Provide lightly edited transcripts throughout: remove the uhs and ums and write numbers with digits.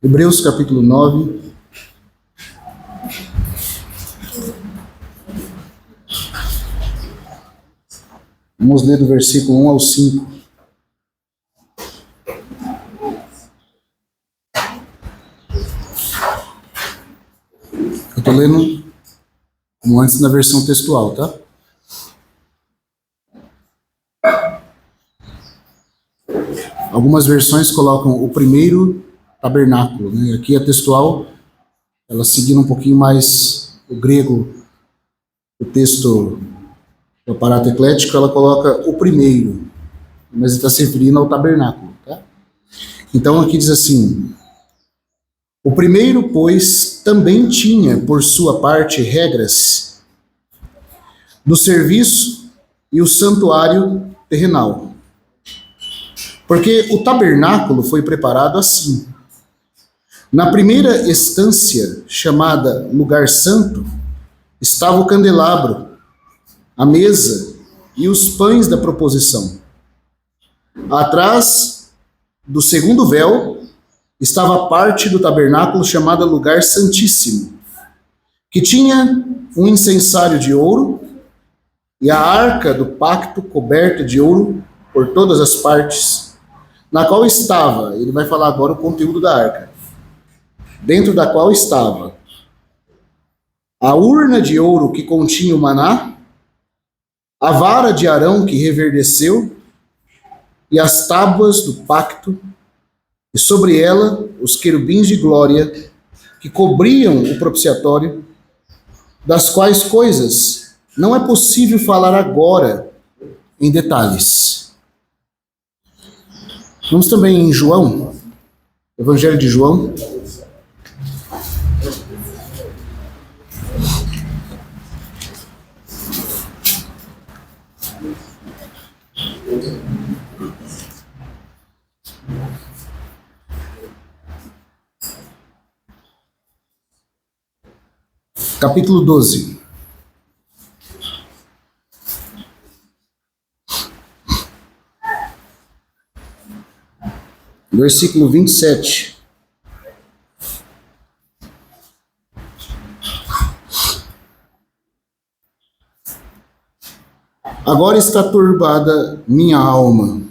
Hebreus capítulo 9. Vamos ler do versículo 1 ao 5. Eu estou lendo como antes na versão textual, tá? Algumas versões colocam o primeiro tabernáculo, né? Aqui a textual, ela seguindo um pouquinho mais o grego, o texto do aparato eclético, ela coloca o primeiro, mas está se referindo ao tabernáculo, tá? Então aqui diz assim: o primeiro, pois, também tinha por sua parte regras do serviço e o santuário terrenal. Porque o tabernáculo foi preparado assim. Na primeira estância, chamada Lugar Santo, estava o candelabro, a mesa e os pães da proposição. Atrás do segundo véu estava a parte do tabernáculo chamada Lugar Santíssimo, que tinha um incensário de ouro e a arca do pacto coberta de ouro por todas as partes, na qual estava, ele vai falar agora o conteúdo da arca, dentro da qual estava a urna de ouro que continha o maná, a vara de Arão que reverdeceu e as tábuas do pacto, e sobre ela os querubins de glória que cobriam o propiciatório, das quais coisas não é possível falar agora em detalhes. Vamos também em João, Evangelho de João. Capítulo 12. Versículo 27. Agora está turbada minha alma.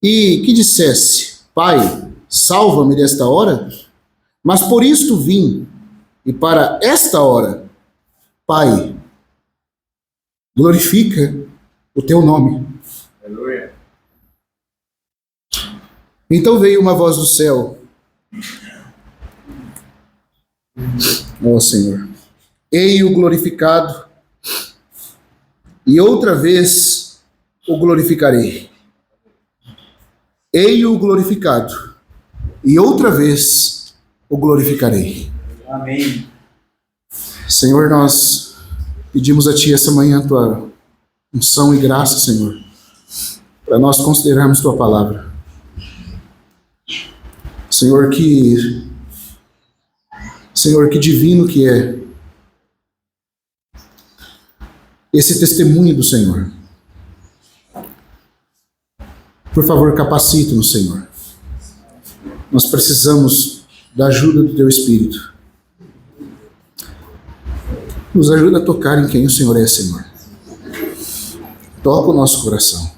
E que dissesse: Pai, salva-me desta hora? Mas por isto vim, e para esta hora, Pai, glorifica o teu nome. Aleluia. Então veio uma voz do céu: ó Senhor, ei-o glorificado, e outra vez o glorificarei. Ei-o glorificado, e outra vez o glorificarei. Amém. Senhor, nós pedimos a Ti essa manhã a Tua unção e graça, Senhor, para nós considerarmos Tua palavra. Senhor, que divino que é esse testemunho do Senhor. Por favor, capacita-nos, Senhor. Nós precisamos da ajuda do Teu Espírito. Nos ajuda a tocar em quem o Senhor é, Senhor. Toca o nosso coração.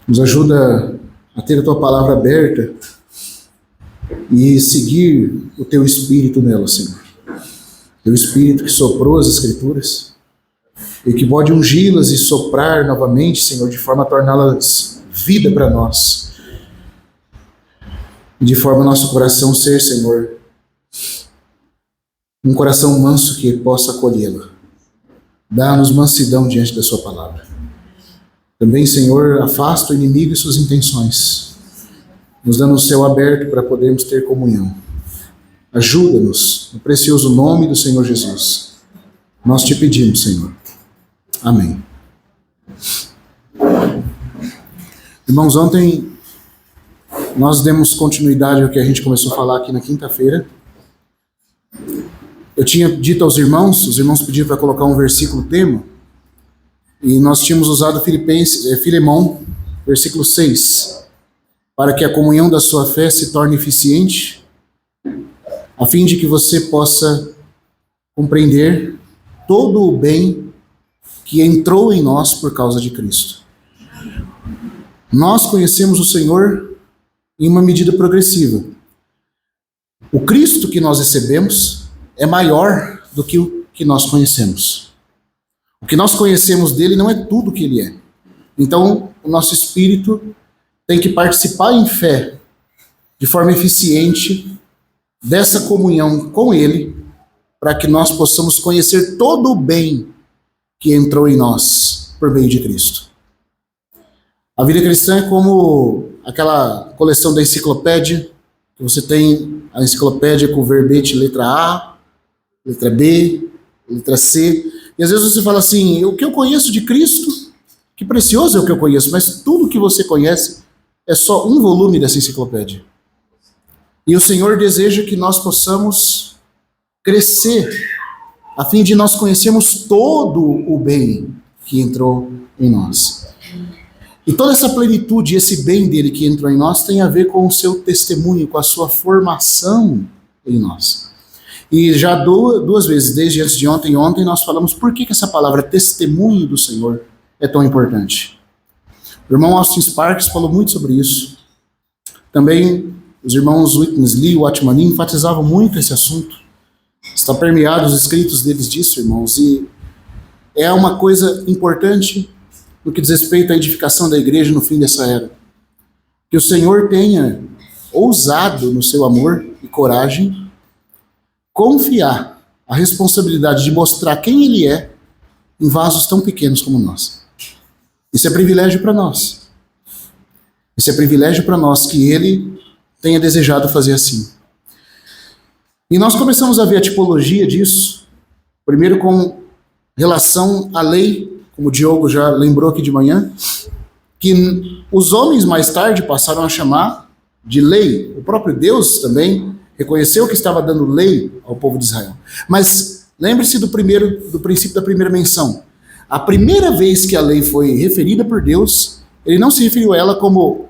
Nos ajuda a ter a Tua palavra aberta e seguir o Teu Espírito nela, Senhor. Teu Espírito que soprou as Escrituras e que pode ungí-las e soprar novamente, Senhor, de forma a torná-las vida para nós. De forma a nosso coração ser, Senhor, um coração manso que possa acolhê-la. Dá-nos mansidão diante da Sua palavra. Também, Senhor, afasta o inimigo e suas intenções, nos dando o céu aberto para podermos ter comunhão. Ajuda-nos, no precioso nome do Senhor Jesus. Nós te pedimos, Senhor. Amém. Irmãos, ontem nós demos continuidade ao que a gente começou a falar aqui na quinta-feira. Eu tinha dito aos irmãos, os irmãos pediram para colocar um versículo tema, e nós tínhamos usado Filemão, versículo 6, para que a comunhão da sua fé se torne eficiente, a fim de que você possa compreender todo o bem que entrou em nós por causa de Cristo. Nós conhecemos o Senhor em uma medida progressiva. O Cristo que nós recebemos é maior do que o que nós conhecemos. O que nós conhecemos dele não é tudo o que ele é. Então, o nosso espírito tem que participar em fé, de forma eficiente, dessa comunhão com ele, para que nós possamos conhecer todo o bem que entrou em nós por meio de Cristo. A vida cristã é como aquela coleção da enciclopédia, que você tem a enciclopédia com o verbete letra A, letra B, letra C, e às vezes você fala assim, o que eu conheço de Cristo, que precioso é o que eu conheço, mas tudo que você conhece é só um volume dessa enciclopédia. E o Senhor deseja que nós possamos crescer, a fim de nós conhecermos todo o bem que entrou em nós. E toda essa plenitude, esse bem dele que entrou em nós, tem a ver com o seu testemunho, com a sua formação em nós. E já duas vezes, desde antes de ontem, nós falamos por que essa palavra testemunho do Senhor é tão importante. O irmão Austin Sparks falou muito sobre isso. Também os irmãos Witness Lee e Watchman enfatizavam muito esse assunto. Está permeado os escritos deles disso, irmãos, e é uma coisa importante no que diz respeito à edificação da igreja no fim dessa era. Que o Senhor tenha ousado no seu amor e coragem confiar a responsabilidade de mostrar quem ele é em vasos tão pequenos como nós. Isso é privilégio para nós. Isso é privilégio para nós que ele tenha desejado fazer assim. E nós começamos a ver a tipologia disso, primeiro com relação à lei, como o Diogo já lembrou aqui de manhã, que os homens mais tarde passaram a chamar de lei. O próprio Deus também reconheceu que estava dando lei ao povo de Israel. Mas lembre-se do princípio da primeira menção. A primeira vez que a lei foi referida por Deus, ele não se referiu a ela como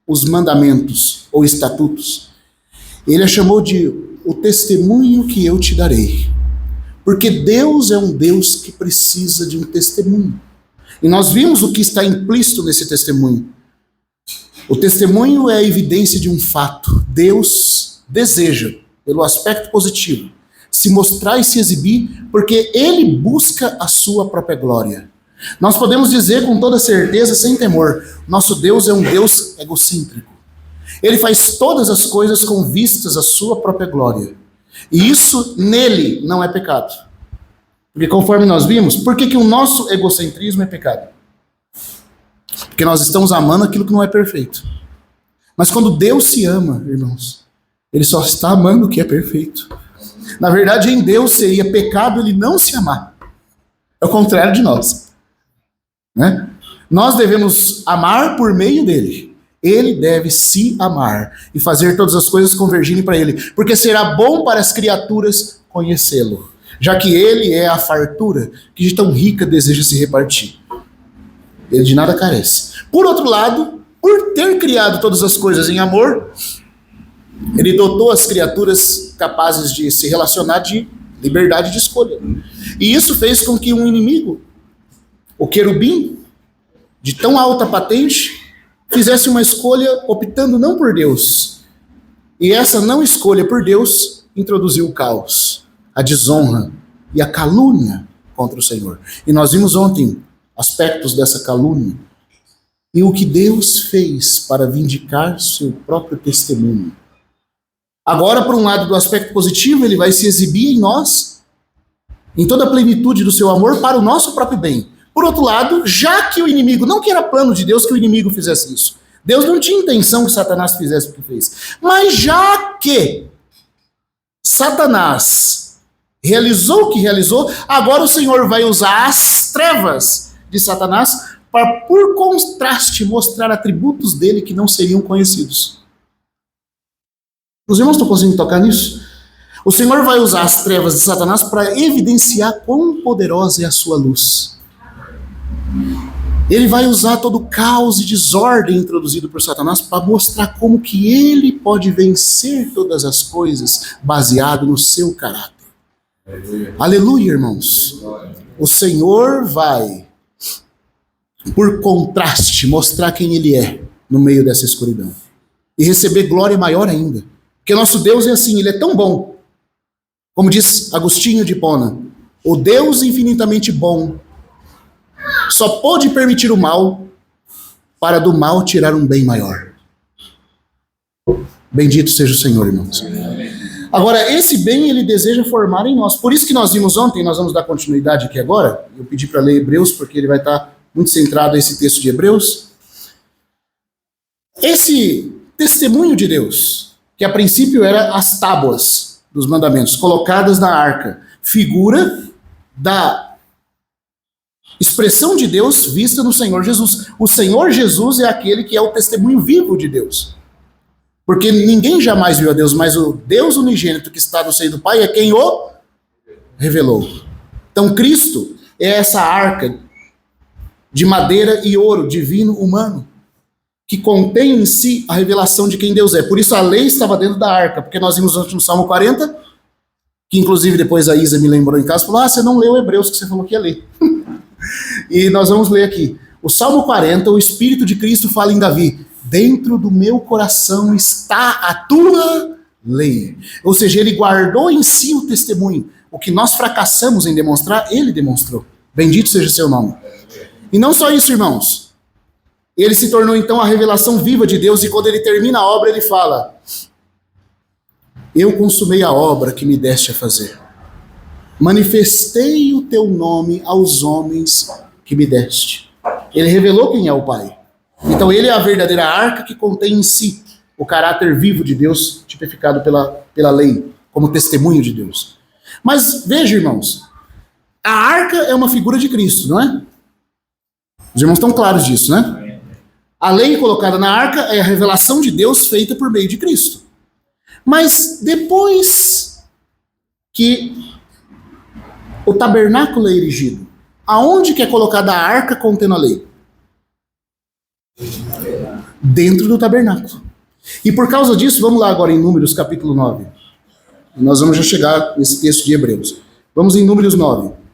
os mandamentos ou estatutos. Ele a chamou de o testemunho que eu te darei. Porque Deus é um Deus que precisa de um testemunho. E nós vimos o que está implícito nesse testemunho. O testemunho é a evidência de um fato. Deus deseja, pelo aspecto positivo, se mostrar e se exibir, porque ele busca a sua própria glória. Nós podemos dizer com toda certeza, sem temor, nosso Deus é um Deus egocêntrico. Ele faz todas as coisas com vistas à sua própria glória. E isso nele não é pecado. Porque conforme nós vimos, por que o nosso egocentrismo é pecado? Porque nós estamos amando aquilo que não é perfeito. Mas quando Deus se ama, irmãos, ele só está amando o que é perfeito. Na verdade, em Deus seria pecado ele não se amar. É o contrário de nós. Né? Nós devemos amar por meio dele. Ele deve se amar e fazer todas as coisas convergirem para ele, porque será bom para as criaturas conhecê-lo, já que ele é a fartura que de tão rica deseja se repartir. Ele de nada carece. Por outro lado, por ter criado todas as coisas em amor, ele dotou as criaturas capazes de se relacionar de liberdade de escolha. E isso fez com que um inimigo, o querubim, de tão alta patente, fizesse uma escolha optando não por Deus. E essa não escolha por Deus introduziu o caos, a desonra e a calúnia contra o Senhor. E nós vimos ontem aspectos dessa calúnia. E o que Deus fez para vindicar seu próprio testemunho. Agora, por um lado, do aspecto positivo, ele vai se exibir em nós, em toda a plenitude do seu amor, para o nosso próprio bem. Por outro lado, já que o inimigo, não que era plano de Deus que o inimigo fizesse isso. Deus não tinha intenção que Satanás fizesse o que fez. Mas já que Satanás realizou o que realizou, agora o Senhor vai usar as trevas de Satanás para, por contraste, mostrar atributos dele que não seriam conhecidos. Os irmãos estão conseguindo tocar nisso? O Senhor vai usar as trevas de Satanás para evidenciar quão poderosa é a sua luz. Ele vai usar todo o caos e desordem introduzido por Satanás para mostrar como que ele pode vencer todas as coisas baseado no seu caráter. Aleluia, irmãos. O Senhor vai, por contraste, mostrar quem ele é no meio dessa escuridão. E receber glória maior ainda. Porque nosso Deus é assim, ele é tão bom. Como diz Agostinho de Hipona, o Deus infinitamente bom só pôde permitir o mal para do mal tirar um bem maior. Bendito seja o Senhor, irmãos. Agora, esse bem ele deseja formar em nós. Por isso que nós vimos ontem, nós vamos dar continuidade aqui agora. Eu pedi para ler Hebreus, porque ele vai estar muito centrado nesse texto de Hebreus. Esse testemunho de Deus, que a princípio era as tábuas dos mandamentos, colocadas na arca, figura da expressão de Deus vista no Senhor Jesus. O Senhor Jesus é aquele que é o testemunho vivo de Deus. Porque ninguém jamais viu a Deus, mas o Deus unigênito que está no seio do Pai é quem o revelou. Então Cristo é essa arca de madeira e ouro, divino, humano, que contém em si a revelação de quem Deus é. Por isso a lei estava dentro da arca, porque nós vimos antes no Salmo 40, que inclusive depois a Isa me lembrou em casa, falou, você não leu Hebreus, que você falou que ia ler. E nós vamos ler aqui. O Salmo 40, o Espírito de Cristo fala em Davi, dentro do meu coração está a tua lei. Ou seja, ele guardou em si o testemunho. O que nós fracassamos em demonstrar, ele demonstrou. Bendito seja o seu nome. E não só isso, irmãos. Ele se tornou então a revelação viva de Deus, e quando ele termina a obra, ele fala, eu consumei a obra que me deste a fazer. Manifestei o teu nome aos homens que me deste. Ele revelou quem é o Pai. Então ele é a verdadeira arca que contém em si o caráter vivo de Deus, tipificado pela lei, como testemunho de Deus. Mas veja, irmãos, a arca é uma figura de Cristo, não é? Os irmãos estão claros disso, né? A lei colocada na arca é a revelação de Deus feita por meio de Cristo. Mas depois que o tabernáculo é erigido, aonde que é colocada a arca contendo a lei? Dentro do tabernáculo. E por causa disso, vamos lá agora em Números capítulo 9. Nós vamos já chegar nesse texto de Hebreus. Vamos em Números 9.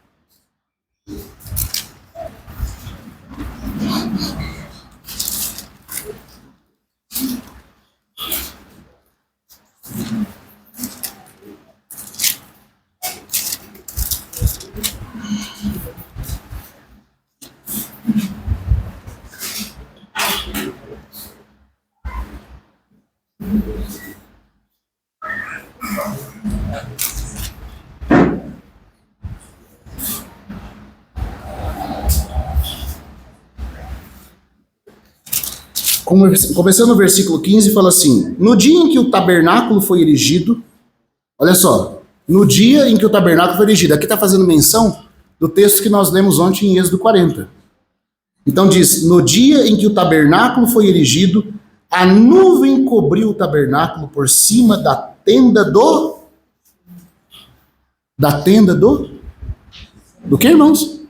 Começando no versículo 15, fala assim, no dia em que o tabernáculo foi erigido, olha só, no dia em que o tabernáculo foi erigido, aqui está fazendo menção do texto que nós lemos ontem em Êxodo 40. Então diz, no dia em que o tabernáculo foi erigido, a nuvem cobriu o tabernáculo por cima da tenda do... Do que, irmãos?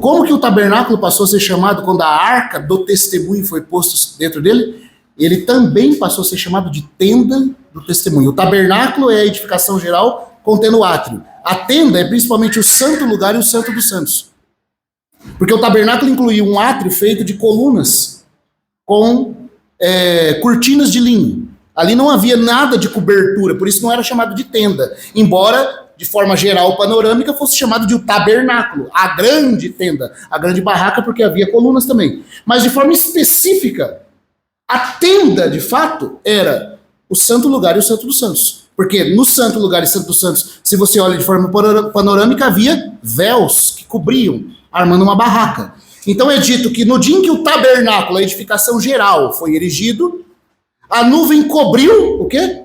Como que o tabernáculo passou a ser chamado quando a arca do testemunho foi posto dentro dele? Ele também passou a ser chamado de tenda do testemunho. O tabernáculo é a edificação geral contendo o átrio. A tenda é principalmente o santo lugar e o santo dos santos. Porque o tabernáculo incluía um átrio feito de colunas com cortinas de linho. Ali não havia nada de cobertura, por isso não era chamado de tenda. Embora, de forma geral, panorâmica, fosse chamado de o tabernáculo, a grande tenda, a grande barraca, porque havia colunas também. Mas de forma específica, a tenda, de fato, era o santo lugar e o santo dos santos. Porque no santo lugar e santo dos santos, se você olha de forma panorâmica, havia véus que cobriam, armando uma barraca. Então é dito que no dia em que o tabernáculo, a edificação geral, foi erigido, a nuvem cobriu o quê?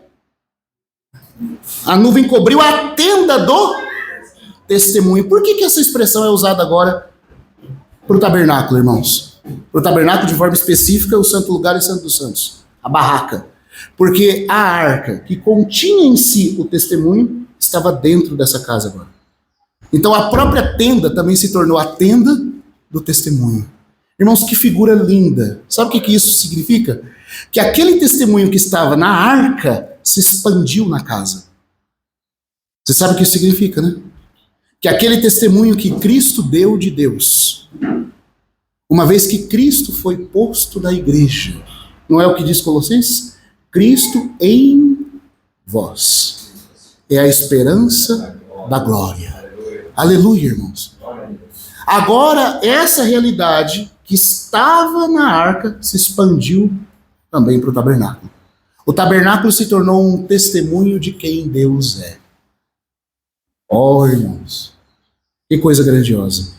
A nuvem cobriu a tenda do testemunho. Por que essa expressão é usada agora para o tabernáculo, irmãos? Para o tabernáculo, de forma específica, o santo lugar e santo dos santos. A barraca. Porque a arca que continha em si o testemunho estava dentro dessa casa agora. Então a própria tenda também se tornou a tenda do testemunho. Irmãos, que figura linda. Sabe o que isso significa? Que aquele testemunho que estava na arca se expandiu na casa. Você sabe o que isso significa, né? Que aquele testemunho que Cristo deu de Deus, uma vez que Cristo foi posto na igreja, não é o que diz Colossenses? Cristo em vós é a esperança da glória. Aleluia, irmãos. Agora, essa realidade que estava na arca se expandiu também para o tabernáculo. O tabernáculo se tornou um testemunho de quem Deus é. Oh, irmãos, que coisa grandiosa.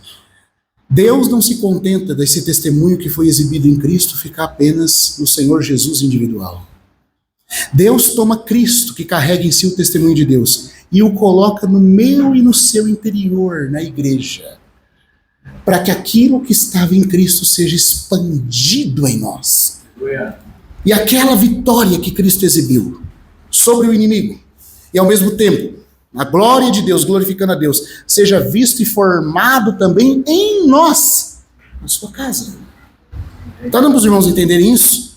Deus não se contenta desse testemunho que foi exibido em Cristo ficar apenas no Senhor Jesus individual. Deus toma Cristo, que carrega em si o testemunho de Deus, e o coloca no meu e no seu interior, na igreja, para que aquilo que estava em Cristo seja expandido em nós. E aquela vitória que Cristo exibiu sobre o inimigo, e ao mesmo tempo, a glória de Deus, glorificando a Deus, seja visto e formado também em nós, na sua casa. Então, dá para os irmãos entenderem isso?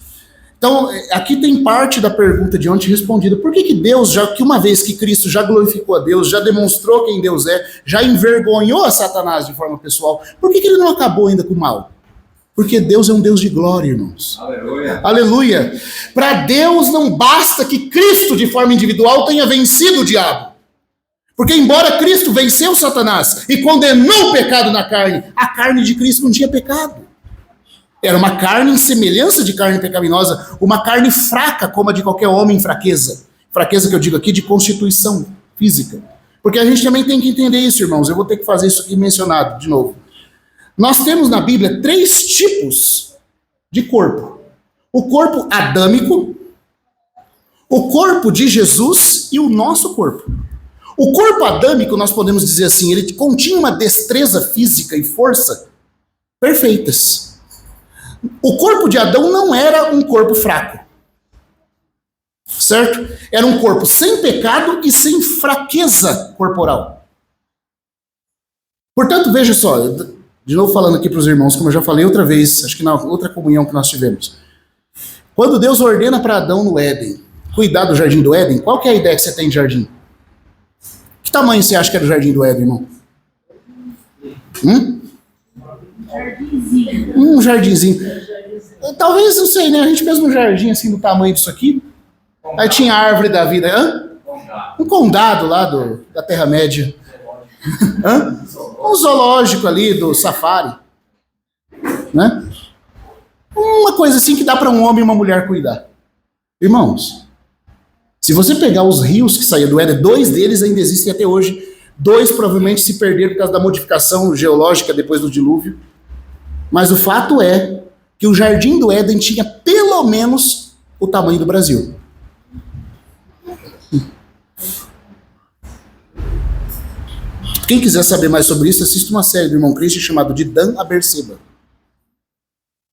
Então, aqui tem parte da pergunta de ontem respondida. Por que Deus, já que uma vez que Cristo já glorificou a Deus, já demonstrou quem Deus é, já envergonhou a Satanás de forma pessoal, por que ele não acabou ainda com o mal? Porque Deus é um Deus de glória, irmãos. Aleluia. Aleluia. Para Deus não basta que Cristo, de forma individual, tenha vencido o diabo. Porque embora Cristo venceu Satanás e condenou o pecado na carne, a carne de Cristo não tinha pecado. Era uma carne em semelhança de carne pecaminosa, uma carne fraca como a de qualquer homem em fraqueza. Fraqueza que eu digo aqui de constituição física. Porque a gente também tem que entender isso, irmãos. Eu vou ter que fazer isso aqui mencionado de novo. Nós temos na Bíblia 3 tipos de corpo. O corpo adâmico, o corpo de Jesus e o nosso corpo. O corpo adâmico, nós podemos dizer assim, ele continha uma destreza física e força perfeitas. O corpo de Adão não era um corpo fraco, certo? Era um corpo sem pecado e sem fraqueza corporal. Portanto, veja só, de novo falando aqui para os irmãos, como eu já falei outra vez, acho que na outra comunhão que nós tivemos. Quando Deus ordena para Adão no Éden, cuidar do jardim do Éden, qual que é a ideia que você tem de jardim? Que tamanho você acha que era o jardim do Éden, irmão? Jardinzinho. Um jardinzinho. Talvez, não sei, né? A gente fez um jardim assim do tamanho disso aqui. Aí tinha a árvore da vida. Hã? Um condado lá da Terra-média. Hã? Um zoológico ali do safari. Né? Uma coisa assim que dá para um homem e uma mulher cuidar. Irmãos, se você pegar os rios que saíam do Éden, 2 deles ainda existem até hoje. 2 provavelmente se perderam por causa da modificação geológica depois do dilúvio. Mas o fato é que o jardim do Éden tinha pelo menos o tamanho do Brasil. Quem quiser saber mais sobre isso, assista uma série do irmão Christian chamada De Dan a Berseba.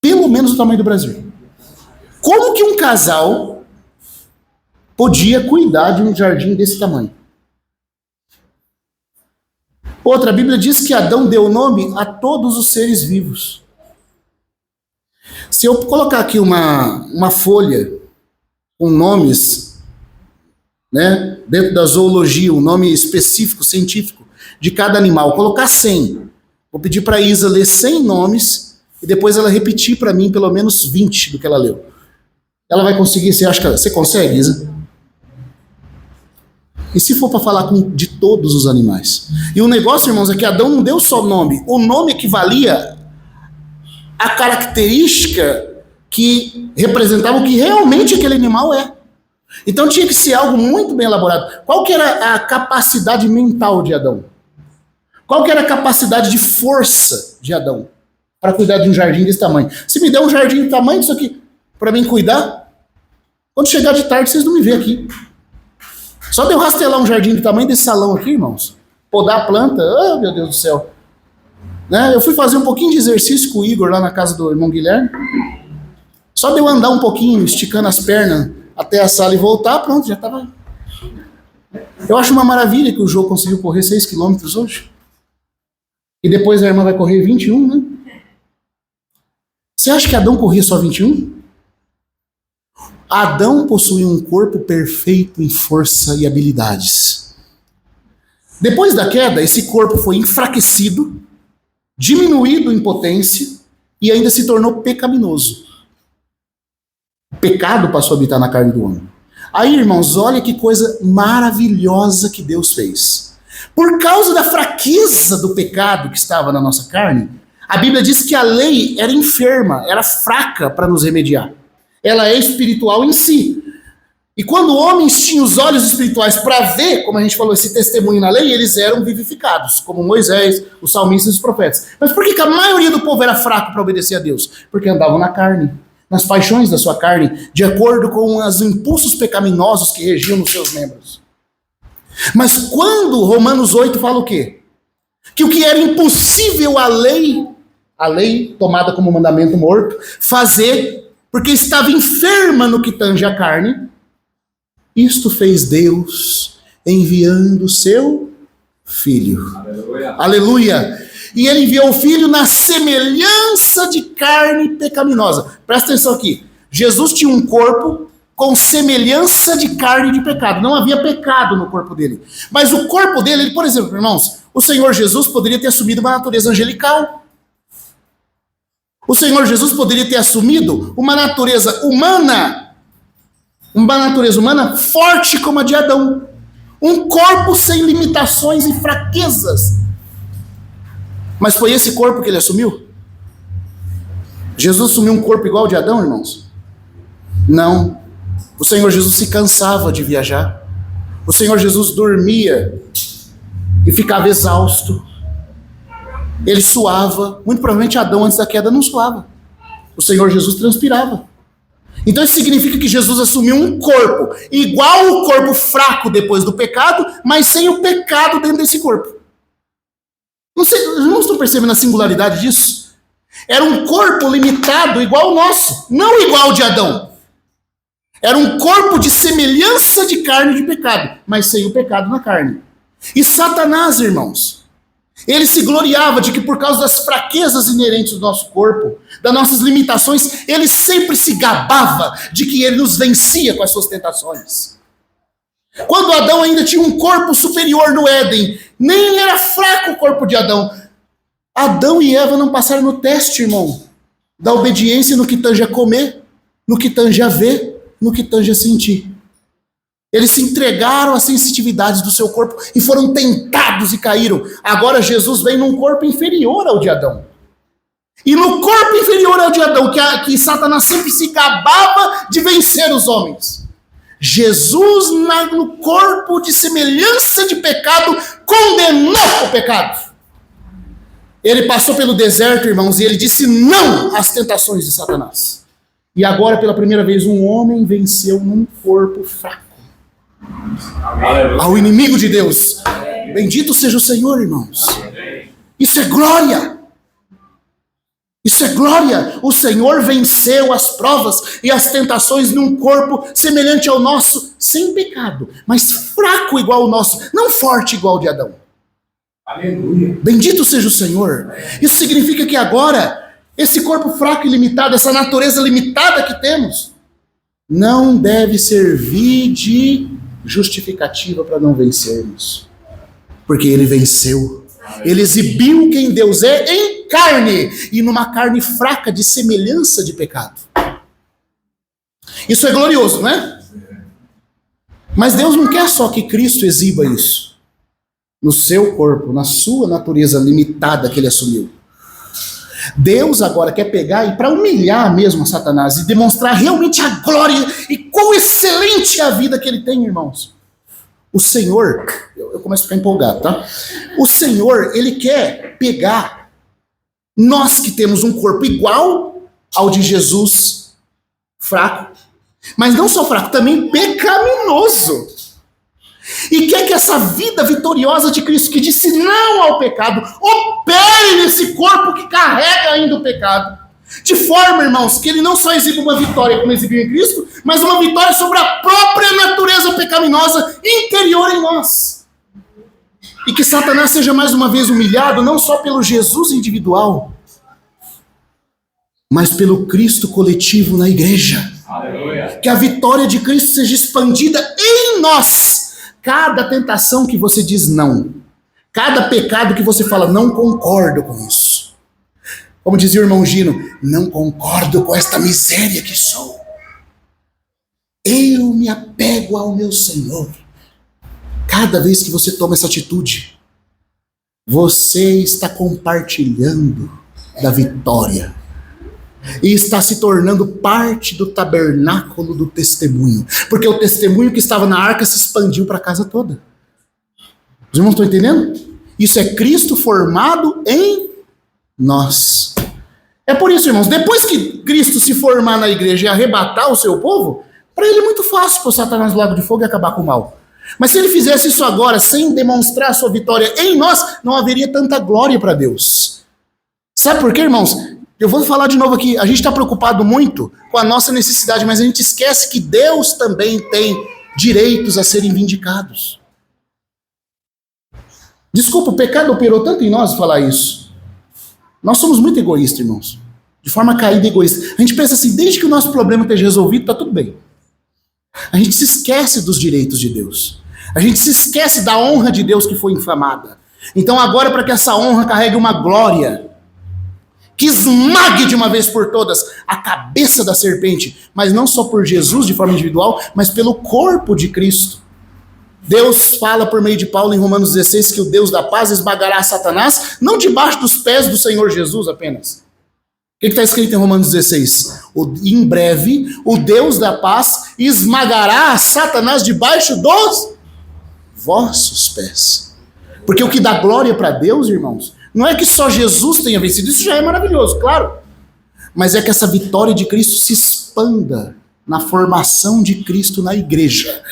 Pelo menos o tamanho do Brasil. Como que um casal podia cuidar de um jardim desse tamanho? Outra, a Bíblia diz que Adão deu nome a todos os seres vivos. Se eu colocar aqui uma folha com nomes, né, dentro da zoologia, um nome específico, científico, de cada animal, colocar 100. Vou pedir para a Isa ler 100 nomes e depois ela repetir para mim pelo menos 20 do que ela leu. Ela vai conseguir? Você acha que você consegue, Isa? E se for para falar de todos os animais? E o negócio, irmãos, é que Adão não deu só nome. O nome equivalia à característica que representava o que realmente aquele animal é. Então tinha que ser algo muito bem elaborado. Qual que era a capacidade mental de Adão? Qual que era a capacidade de força de Adão para cuidar de um jardim desse tamanho? Se me der um jardim do tamanho disso aqui para mim cuidar, quando chegar de tarde vocês não me vêem aqui. Só de eu rastelar um jardim do tamanho desse salão aqui, irmãos, podar a planta, oh, meu Deus do céu. Né? Eu fui fazer um pouquinho de exercício com o Igor lá na casa do irmão Guilherme. Só de eu andar um pouquinho, esticando as pernas até a sala e voltar, pronto, já estava. Eu acho uma maravilha que o Jô conseguiu correr 6 quilômetros hoje. E depois a irmã vai correr 21, né? Você acha que Adão corria só 21? Adão possuía um corpo perfeito em força e habilidades. Depois da queda, esse corpo foi enfraquecido, diminuído em potência e ainda se tornou pecaminoso. O pecado passou a habitar na carne do homem. Aí, irmãos, olha que coisa maravilhosa que Deus fez. Por causa da fraqueza do pecado que estava na nossa carne, a Bíblia diz que a lei era enferma, era fraca para nos remediar. Ela é espiritual em si. E quando homens tinham os olhos espirituais para ver, como a gente falou, esse testemunho na lei, eles eram vivificados, como Moisés, os salmistas e os profetas. Mas por que a maioria do povo era fraco para obedecer a Deus? Porque andavam na carne, nas paixões da sua carne, de acordo com os impulsos pecaminosos que regiam nos seus membros. Mas quando Romanos 8 fala o quê? Que o que era impossível a lei tomada como mandamento morto, fazer, porque estava enferma no que tange a carne, isto fez Deus enviando o seu Filho. Aleluia. Aleluia! E ele enviou o Filho na semelhança de carne pecaminosa. Presta atenção aqui. Jesus tinha um corpo com semelhança de carne de pecado. Não havia pecado no corpo dele. Mas o corpo dele, por exemplo, irmãos, o Senhor Jesus poderia ter assumido uma natureza angelical. O Senhor Jesus poderia ter assumido uma natureza humana forte como a de Adão. Um corpo sem limitações e fraquezas. Mas foi esse corpo que ele assumiu? Jesus assumiu um corpo igual ao de Adão, irmãos? Não. O Senhor Jesus se cansava de viajar. O Senhor Jesus dormia e ficava exausto. Ele suava. Muito provavelmente Adão, antes da queda, não suava. O Senhor Jesus transpirava. Então isso significa que Jesus assumiu um corpo igual ao corpo fraco depois do pecado, mas sem o pecado dentro desse corpo. Não sei, os irmãos estão percebendo a singularidade disso? Era um corpo limitado igual ao nosso, não igual ao de Adão. Era um corpo de semelhança de carne de pecado, mas sem o pecado na carne. E Satanás, irmãos, ele se gloriava de que por causa das fraquezas inerentes do nosso corpo, das nossas limitações, ele sempre se gabava de que ele nos vencia com as suas tentações. Quando Adão ainda tinha um corpo superior no Éden, nem era fraco o corpo de Adão. Adão e Eva não passaram no teste, irmão, da obediência no que tange a comer, no que tange a ver, no que tange a sentir. Eles se entregaram às sensitividades do seu corpo e foram tentados e caíram. Agora Jesus vem num corpo inferior ao de Adão. E no corpo inferior ao de Adão, que Satanás sempre se gabava de vencer os homens, Jesus, no corpo de semelhança de pecado, condenou o pecado. Ele passou pelo deserto, irmãos, e ele disse não às tentações de Satanás. E agora, pela primeira vez, um homem venceu num corpo fraco. Amém. Ao inimigo de Deus. Amém. Bendito seja o Senhor, irmãos. Amém. Isso é glória. Isso é glória. O Senhor venceu as provas e as tentações num corpo semelhante ao nosso, sem pecado, mas fraco igual ao nosso, não forte igual ao de Adão. Aleluia. Bendito seja o Senhor. Isso significa que agora, esse corpo fraco e limitado, essa natureza limitada que temos, não deve servir de justificativa para não vencermos. Porque ele venceu. Ele exibiu quem Deus é em carne, e numa carne fraca de semelhança de pecado. Isso é glorioso, não é? Mas Deus não quer só que Cristo exiba isso no seu corpo, na sua natureza limitada que ele assumiu. Deus agora quer pegar e para humilhar mesmo a Satanás e demonstrar realmente a glória e quão excelente é a vida que ele tem, irmãos. O Senhor, eu começo a ficar empolgado, tá? O Senhor, ele quer pegar nós que temos um corpo igual ao de Jesus, fraco, mas não só fraco, também pecaminoso. E quer que essa vida vitoriosa de Cristo, que disse não ao pecado, opere nesse corpo que carrega ainda o pecado, De forma, irmãos, que ele não só exibe uma vitória como exibiu em Cristo, mas uma vitória sobre a própria natureza pecaminosa interior em nós. E que Satanás seja mais uma vez humilhado, não só pelo Jesus individual, mas pelo Cristo coletivo na igreja. Aleluia. Que a vitória de Cristo seja expandida em nós. Cada tentação que você diz não, cada pecado que você fala, não concordo com isso. Como dizia o irmão Gino, não concordo com esta miséria que sou. Eu me apego ao meu Senhor. Cada vez que você toma essa atitude, você está compartilhando da vitória. E está se tornando parte do tabernáculo do testemunho. Porque o testemunho que estava na arca se expandiu para a casa toda. Os irmãos estão entendendo? Isso é Cristo formado em nós. É por isso, irmãos, depois que Cristo se formar na igreja e arrebatar o seu povo, para ele é muito fácil pôr Satanás no lago de fogo e acabar com o mal. Mas se ele fizesse isso agora, sem demonstrar a sua vitória em nós, não haveria tanta glória para Deus. Sabe por quê, irmãos? Eu vou falar de novo aqui, a gente está preocupado muito com a nossa necessidade, mas a gente esquece que Deus também tem direitos a serem vindicados. Desculpa, o pecado operou tanto em nós falar isso. Nós somos muito egoístas, irmãos. De forma caída e egoísta. A gente pensa assim, desde que o nosso problema esteja resolvido, está tudo bem. A gente se esquece dos direitos de Deus. A gente se esquece da honra de Deus que foi infamada. Então agora, para que essa honra carregue uma glória, que esmague de uma vez por todas a cabeça da serpente, mas não só por Jesus de forma individual, mas pelo corpo de Cristo. Deus fala por meio de Paulo em Romanos 16 que o Deus da paz esmagará Satanás, não debaixo dos pés do Senhor Jesus apenas. O que está escrito em Romanos 16? Em breve, o Deus da paz esmagará Satanás debaixo dos vossos pés. Porque o que dá glória para Deus, irmãos, não é que só Jesus tenha vencido, isso já é maravilhoso, claro. Mas é que essa vitória de Cristo se expanda na formação de Cristo na igreja.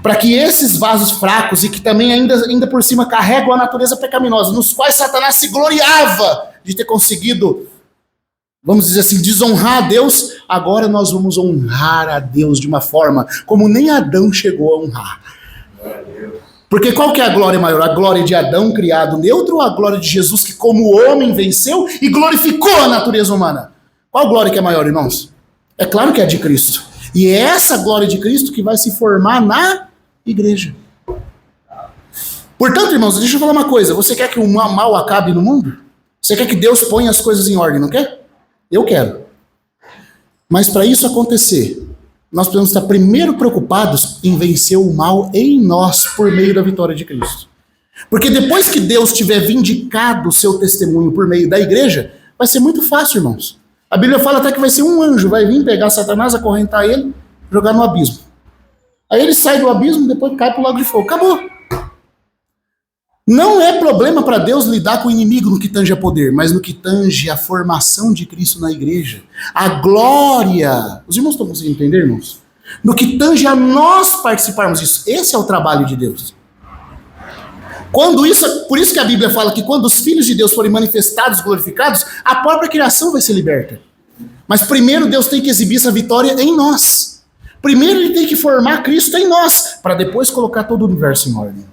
Para que esses vasos fracos e que também ainda por cima carregam a natureza pecaminosa, nos quais Satanás se gloriava de ter conseguido, vamos dizer assim, desonrar a Deus, agora nós vamos honrar a Deus de uma forma como nem Adão chegou a honrar. Porque qual que é a glória maior? A glória de Adão criado neutro ou a glória de Jesus que como homem venceu e glorificou a natureza humana? Qual glória que é maior, irmãos? É claro que é a de Cristo. E é essa glória de Cristo que vai se formar na igreja. Portanto, irmãos, deixa eu falar uma coisa. Você quer que o mal acabe no mundo? Você quer que Deus ponha as coisas em ordem, não quer? Eu quero. Mas para isso acontecer, nós precisamos estar primeiro preocupados em vencer o mal em nós por meio da vitória de Cristo. Porque depois que Deus tiver vindicado o seu testemunho por meio da igreja, vai ser muito fácil, irmãos. A Bíblia fala até que vai ser um anjo, vai vir pegar Satanás, acorrentar ele, jogar no abismo. Aí ele sai do abismo, depois cai para o lago de fogo. Acabou. Não é problema para Deus lidar com o inimigo no que tange a poder, mas no que tange a formação de Cristo na igreja. A glória. Os irmãos estão conseguindo entender, irmãos? No que tange a nós participarmos disso. Esse é o trabalho de Deus. Por isso que a Bíblia fala que quando os filhos de Deus forem manifestados, glorificados, a própria criação vai ser liberta. Mas primeiro Deus tem que exibir essa vitória em nós. Primeiro ele tem que formar Cristo em nós, para depois colocar todo o universo em ordem.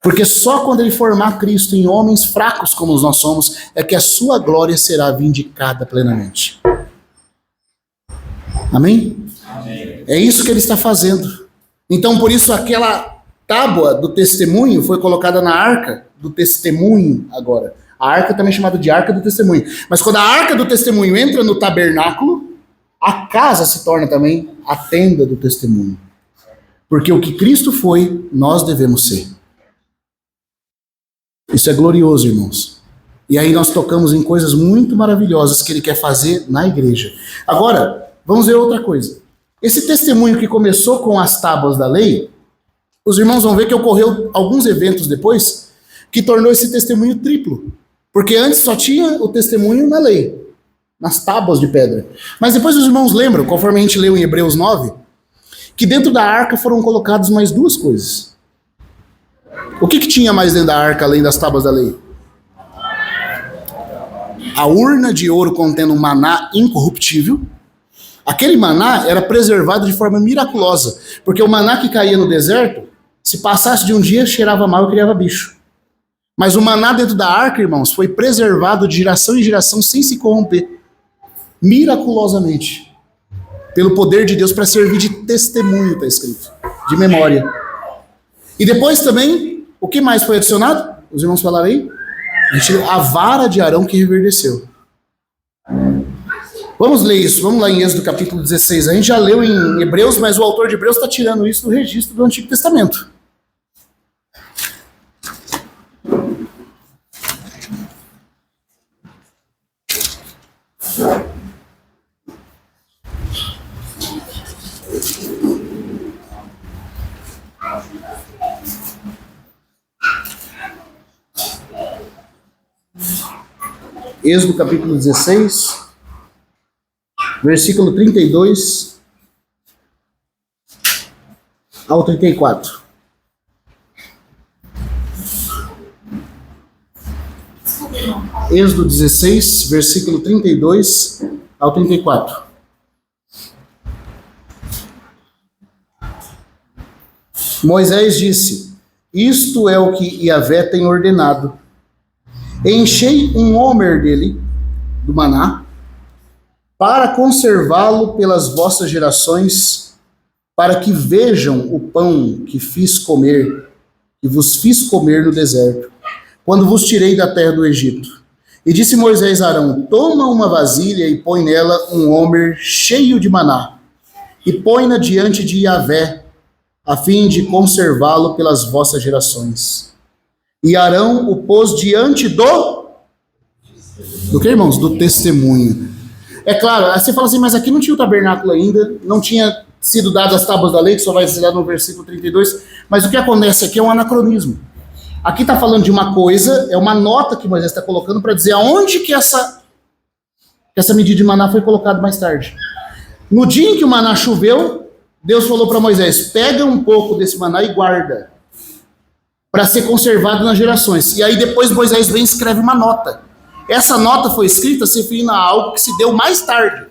Porque só quando ele formar Cristo em homens fracos como nós somos, é que a sua glória será vindicada plenamente. Amém? Amém. É isso que ele está fazendo. Então por isso aquela tábua do testemunho foi colocada na arca do testemunho agora. A arca também é chamada de arca do testemunho. Mas quando a arca do testemunho entra no tabernáculo, a casa se torna também a tenda do testemunho. Porque o que Cristo foi, nós devemos ser. Isso é glorioso, irmãos. E aí nós tocamos em coisas muito maravilhosas que ele quer fazer na igreja. Agora, vamos ver outra coisa. Esse testemunho que começou com as tábuas da lei, os irmãos vão ver que ocorreu alguns eventos depois que tornou esse testemunho triplo. Porque antes só tinha o testemunho na lei, nas tábuas de pedra. Mas depois os irmãos lembram, conforme a gente leu em Hebreus 9, que dentro da arca foram colocadas mais duas coisas. O que tinha mais dentro da arca além das tábuas da lei? a urna de ouro contendo um maná incorruptível. Aquele maná era preservado de forma miraculosa, porque o maná que caía no deserto, se passasse de um dia, cheirava mal e criava bicho. Mas o maná dentro da arca, irmãos, foi preservado de geração em geração sem se corromper, miraculosamente, pelo poder de Deus para servir de testemunho, está escrito, de memória. E depois também, o que mais foi adicionado? Os irmãos falaram aí? A vara de Arão que reverdeceu. Vamos ler isso, vamos lá em Êxodo capítulo 16. A gente já leu em Hebreus, mas o autor de Hebreus está tirando isso do registro do Antigo Testamento. Êxodo capítulo 16, versículo 32 ao 34. Êxodo 16, versículo 32 ao 34. Moisés disse: isto é o que Yahvé tem ordenado. Enchei um homer dele, do maná, para conservá-lo pelas vossas gerações, para que vejam o pão que fiz comer, que vos fiz comer no deserto, quando vos tirei da terra do Egito. E disse Moisés a Arão: toma uma vasilha e põe nela um homer cheio de maná, e põe-na diante de Yahvé, a fim de conservá-lo pelas vossas gerações. E Arão o pôs diante do que, irmãos? Do testemunho. É claro, aí você fala assim, mas aqui não tinha o tabernáculo ainda, não tinha sido dadas as tábuas da lei, que só vai ser dado no versículo 32, mas o que acontece aqui é um anacronismo. Aqui está falando de uma coisa, é uma nota que Moisés está colocando para dizer aonde que essa medida de maná foi colocada mais tarde. No dia em que o maná choveu, Deus falou para Moisés: pega um pouco desse maná e guarda, para ser conservado nas gerações. E aí depois Moisés vem e escreve uma nota. Essa nota foi escrita se referindo a algo que se deu mais tarde,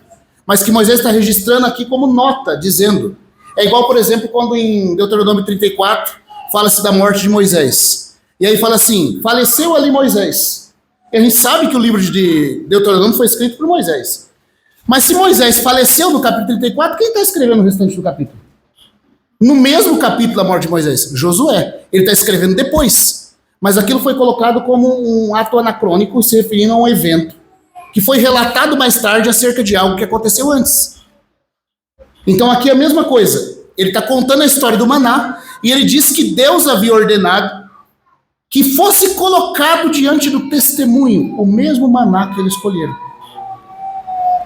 mas que Moisés está registrando aqui como nota, dizendo. É igual, por exemplo, quando em Deuteronômio 34 fala-se da morte de Moisés. E aí fala assim: faleceu ali Moisés. E a gente sabe que o livro de Deuteronômio foi escrito por Moisés. Mas se Moisés faleceu no capítulo 34, quem está escrevendo o restante do capítulo? No mesmo capítulo da morte de Moisés, Josué. Ele está escrevendo depois. Mas aquilo foi colocado como um ato anacrônico, se referindo a um evento que foi relatado mais tarde acerca de algo que aconteceu antes. Então aqui é a mesma coisa. Ele está contando a história do maná e ele diz que Deus havia ordenado que fosse colocado diante do testemunho o mesmo maná que eles escolheram.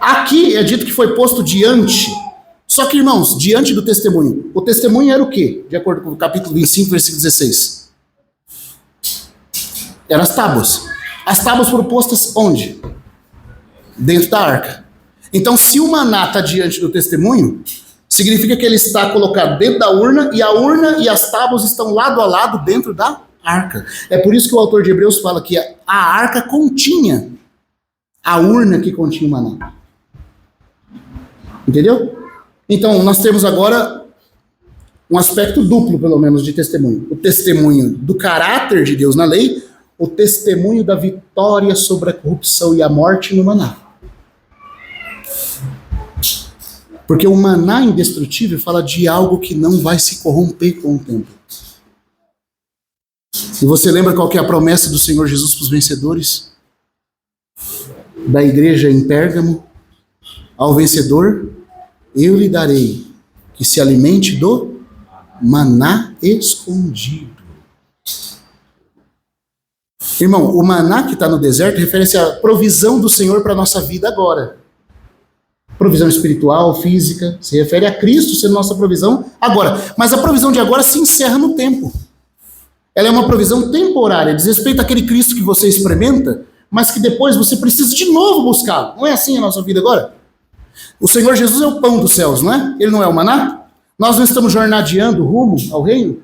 Aqui é dito que foi posto diante. Só que, irmãos, diante do testemunho. O testemunho era o quê? De acordo com o capítulo 25, versículo 16. Eram as tábuas. As tábuas foram postas onde? Dentro da arca. Então, se o maná está diante do testemunho, significa que ele está colocado dentro da urna, e a urna e as tábuas estão lado a lado dentro da arca. É por isso que o autor de Hebreus fala que a arca continha a urna que continha o maná. Entendeu? Então, nós temos agora um aspecto duplo, pelo menos, de testemunho. O testemunho do caráter de Deus na lei, o testemunho da vitória sobre a corrupção e a morte no maná. Porque o maná indestrutível fala de algo que não vai se corromper com o tempo. E você lembra qual que é a promessa do Senhor Jesus para os vencedores? Da igreja em Pérgamo? Ao vencedor, eu lhe darei que se alimente do maná escondido. Irmão, o maná que está no deserto refere-se à provisão do Senhor para a nossa vida agora. Provisão espiritual, física, se refere a Cristo sendo nossa provisão agora. Mas a provisão de agora se encerra no tempo. Ela é uma provisão temporária, diz respeito àquele Cristo que você experimenta, mas que depois você precisa de novo buscá-lo. Não é assim a nossa vida agora? O Senhor Jesus é o pão dos céus, não é? Ele não é o maná? Nós não estamos jornadeando rumo ao reino?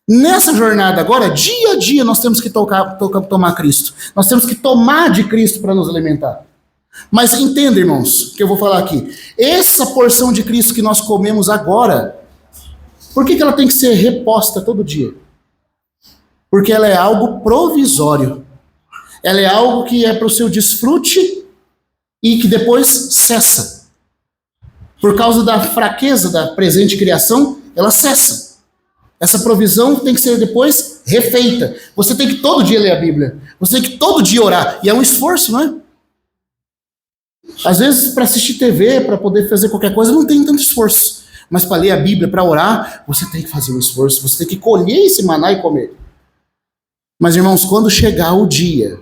Nessa jornada agora, dia a dia, nós temos que tomar Cristo. Nós temos que tomar de Cristo para nos alimentar. Mas entenda, irmãos, que eu vou falar aqui. Essa porção de Cristo que nós comemos agora, por que ela tem que ser reposta todo dia? Porque ela é algo provisório. Ela é algo que é para o seu desfrute e que depois cessa. Por causa da fraqueza da presente criação, ela cessa. Essa provisão tem que ser depois refeita. Você tem que todo dia ler a Bíblia. Você tem que todo dia orar. E é um esforço, não é? Às vezes, para assistir TV, para poder fazer qualquer coisa, não tem tanto esforço. Mas para ler a Bíblia, para orar, você tem que fazer um esforço. Você tem que colher esse maná e comer. Mas, irmãos, quando chegar o dia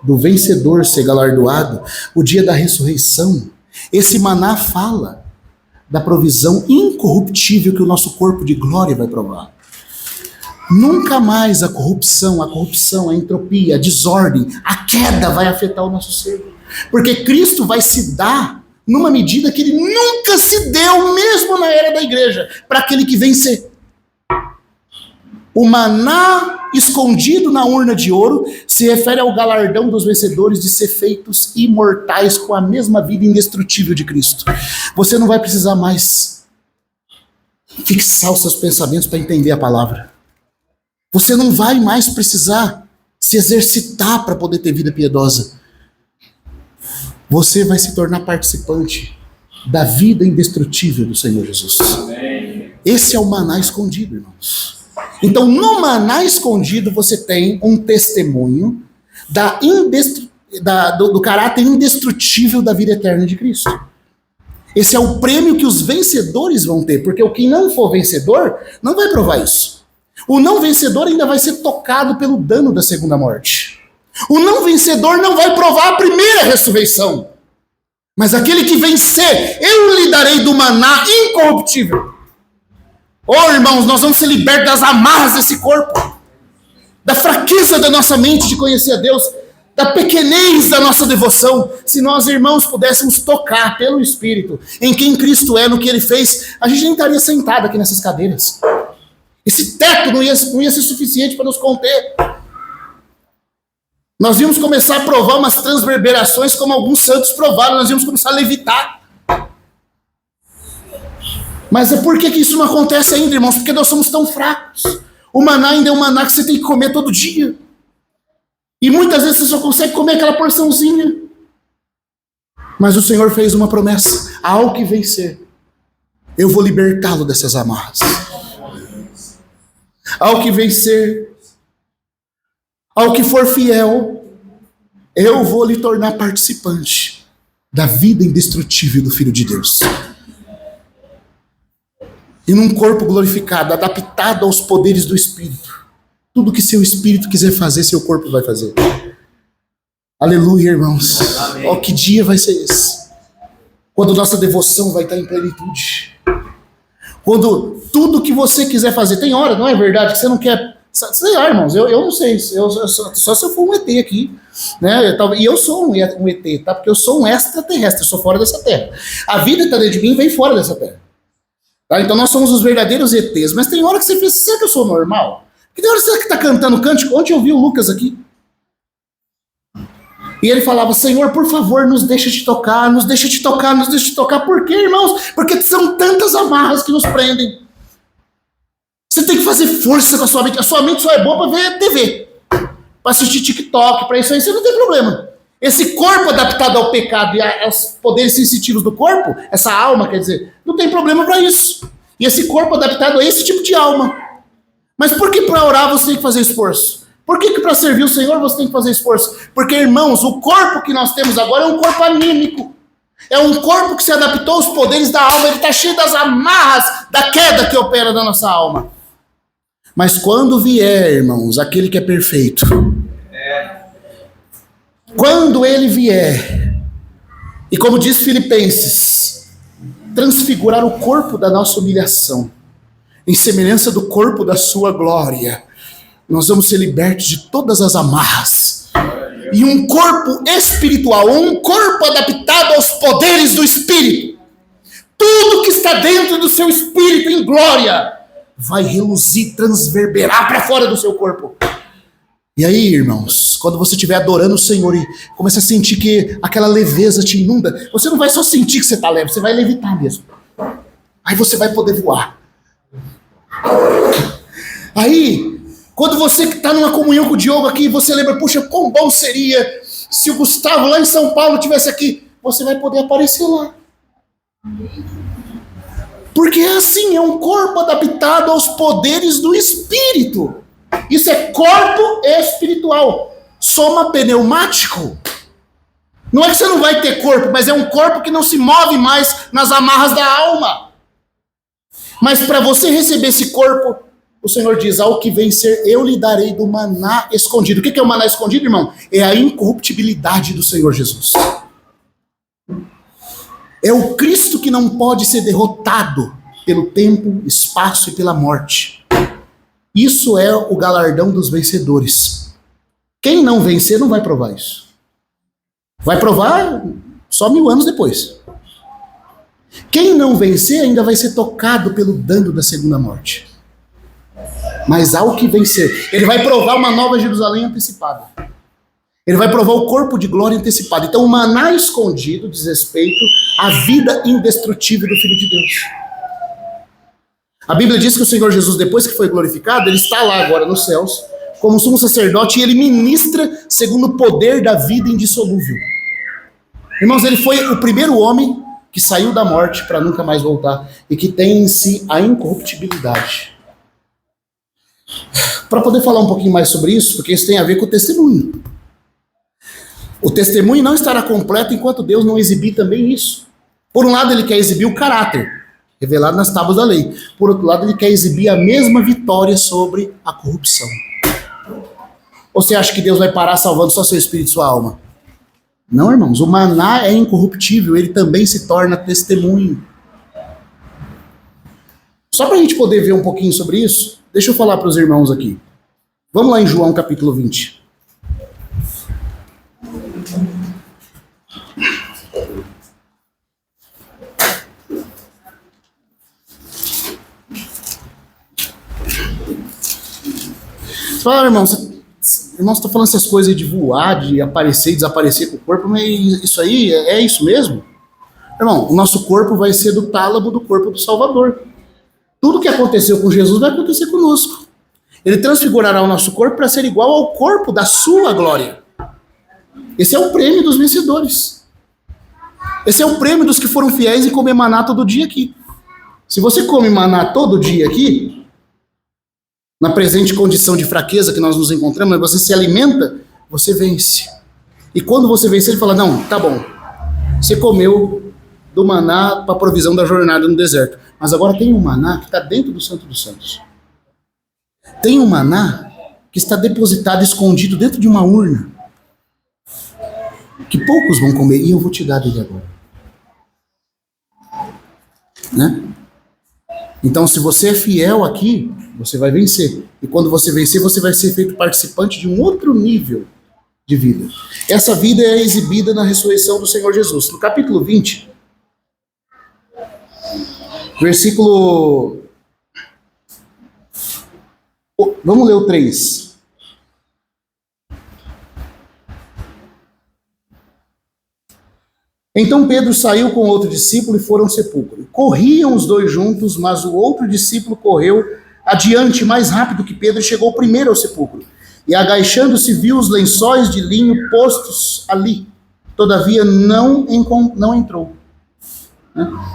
do vencedor ser galardoado, o dia da ressurreição, esse maná fala da provisão incorruptível que o nosso corpo de glória vai provar. Nunca mais a corrupção, a entropia, a desordem, a queda vai afetar o nosso ser. Porque Cristo vai se dar numa medida que ele nunca se deu, mesmo na era da igreja, para aquele que vencer. O maná escondido na urna de ouro se refere ao galardão dos vencedores de ser feitos imortais com a mesma vida indestrutível de Cristo. Você não vai precisar mais fixar os seus pensamentos para entender a palavra. Você não vai mais precisar se exercitar para poder ter vida piedosa. Você vai se tornar participante da vida indestrutível do Senhor Jesus. Esse é o maná escondido, irmãos. Então, no maná escondido, você tem um testemunho do caráter indestrutível da vida eterna de Cristo. Esse é o prêmio que os vencedores vão ter, porque o que não for vencedor não vai provar isso. O não vencedor ainda vai ser tocado pelo dano da segunda morte. O não vencedor não vai provar a primeira ressurreição. Mas aquele que vencer, eu lhe darei do maná incorruptível. Oh, irmãos, nós vamos ser libertos das amarras desse corpo, da fraqueza da nossa mente de conhecer a Deus, da pequenez da nossa devoção. Se nós, irmãos, pudéssemos tocar pelo Espírito em quem Cristo é, no que Ele fez, a gente nem estaria sentado aqui nessas cadeiras. Esse teto não ia ser suficiente para nos conter. Nós íamos começar a provar umas transverberações como alguns santos provaram, nós íamos começar a levitar. Mas é por que isso não acontece ainda, irmãos? Porque nós somos tão fracos. O maná ainda é um maná que você tem que comer todo dia. E muitas vezes você só consegue comer aquela porçãozinha. Mas o Senhor fez uma promessa: ao que vencer, eu vou libertá-lo dessas amarras. Ao que vencer, ao que for fiel, eu vou lhe tornar participante da vida indestrutível do Filho de Deus. E num corpo glorificado, adaptado aos poderes do Espírito. Tudo que seu Espírito quiser fazer, seu corpo vai fazer. Aleluia, irmãos. Ó, que dia vai ser esse? Quando nossa devoção vai estar em plenitude. Quando tudo que você quiser fazer, tem hora, não é verdade, que você não quer. Sei lá, irmãos, eu não sei, só se eu for um ET aqui, né? E eu sou um ET, tá? Porque eu sou um extraterrestre, eu sou fora dessa terra. A vida está dentro de mim e vem fora dessa terra. Tá? Então nós somos os verdadeiros ETs, mas tem hora que você pensa, será que eu sou normal? Porque tem hora que você está cantando cântico. Ontem eu vi o Lucas aqui. E ele falava: Senhor, por favor, nos deixa te tocar, nos deixa te tocar, nos deixa te tocar. Por quê, irmãos? Porque são tantas amarras que nos prendem. Você tem que fazer força com a sua mente. A sua mente só é boa para ver TV, para assistir TikTok, para isso aí você não tem problema. Esse corpo adaptado ao pecado e aos poderes sensitivos do corpo, essa alma, quer dizer, não tem problema para isso. E esse corpo adaptado a esse tipo de alma. Mas por que para orar você tem que fazer esforço? Por que para servir o Senhor você tem que fazer esforço? Porque, irmãos, o corpo que nós temos agora é um corpo anímico. É um corpo que se adaptou aos poderes da alma. Ele está cheio das amarras da queda que opera na nossa alma. Mas quando vier, irmãos, aquele que é perfeito, quando ele vier, e como diz Filipenses, transfigurar o corpo da nossa humilhação, em semelhança do corpo da sua glória, nós vamos ser libertos de todas as amarras. E um corpo espiritual, um corpo adaptado aos poderes do Espírito. Tudo que está dentro do seu espírito em glória vai reluzir, transverberar para fora do seu corpo. E aí, irmãos, quando você estiver adorando o Senhor e começa a sentir que aquela leveza te inunda, você não vai só sentir que você está leve, você vai levitar mesmo. Aí você vai poder voar. Aí, quando você está numa comunhão com o Diogo aqui, você lembra, puxa, quão bom seria se o Gustavo lá em São Paulo estivesse aqui, você vai poder aparecer lá. Porque é assim, é um corpo adaptado aos poderes do Espírito. Isso é corpo espiritual. Soma pneumático. Não é que você não vai ter corpo, mas é um corpo que não se move mais nas amarras da alma. Mas para você receber esse corpo, o Senhor diz, ao que vencer, eu lhe darei do maná escondido. O que é o maná escondido, irmão? É a incorruptibilidade do Senhor Jesus. É o Cristo que não pode ser derrotado pelo tempo, espaço e pela morte. Isso é o galardão dos vencedores. Quem não vencer não vai provar isso. Vai provar só 1000 anos depois. Quem não vencer ainda vai ser tocado pelo dano da segunda morte. Mas ao que vencer, ele vai provar uma nova Jerusalém antecipada. Ele vai provar o corpo de glória antecipado. Então o maná escondido diz respeito à vida indestrutível do Filho de Deus. A Bíblia diz que o Senhor Jesus, depois que foi glorificado, ele está lá agora nos céus, como sumo sacerdote, e ele ministra segundo o poder da vida indissolúvel. Irmãos, ele foi o primeiro homem que saiu da morte para nunca mais voltar, e que tem em si a incorruptibilidade. Para poder falar um pouquinho mais sobre isso, porque isso tem a ver com o testemunho. O testemunho não estará completo enquanto Deus não exibir também isso. Por um lado, ele quer exibir o caráter, revelado nas tábuas da lei. Por outro lado, ele quer exibir a mesma vitória sobre a corrupção. Ou você acha que Deus vai parar salvando só seu espírito e sua alma? Não, irmãos. O maná é incorruptível, ele também se torna testemunho. Só para a gente poder ver um pouquinho sobre isso, deixa eu falar para os irmãos aqui. Vamos lá em João capítulo 20. Você fala, irmão, você está falando essas coisas de voar, de aparecer e desaparecer com o corpo, mas isso aí é isso mesmo? Irmão, o nosso corpo vai ser do tálamo do corpo do Salvador. Tudo que aconteceu com Jesus vai acontecer conosco. Ele transfigurará o nosso corpo para ser igual ao corpo da sua glória. Esse é o prêmio dos vencedores. Esse é o prêmio dos que foram fiéis em comer maná todo dia aqui. Se você come maná todo dia aqui, na presente condição de fraqueza que nós nos encontramos, você se alimenta, você vence. E quando você vence, ele fala, não, tá bom, você comeu do maná para a provisão da jornada no deserto, mas agora tem um maná que está dentro do Santo dos Santos. Tem um maná que está depositado, escondido dentro de uma urna, que poucos vão comer, e eu vou te dar dele agora. Né? Então, se você é fiel aqui, você vai vencer. E quando você vencer, você vai ser feito participante de um outro nível de vida. Essa vida é exibida na ressurreição do Senhor Jesus. No capítulo 20, versículo... Vamos ler o 3. Então Pedro saiu com outro discípulo e foram ao sepulcro. Corriam os dois juntos, mas o outro discípulo correu adiante mais rápido que Pedro e chegou primeiro ao sepulcro. E agachando-se viu os lençóis de linho postos ali. Todavia não entrou.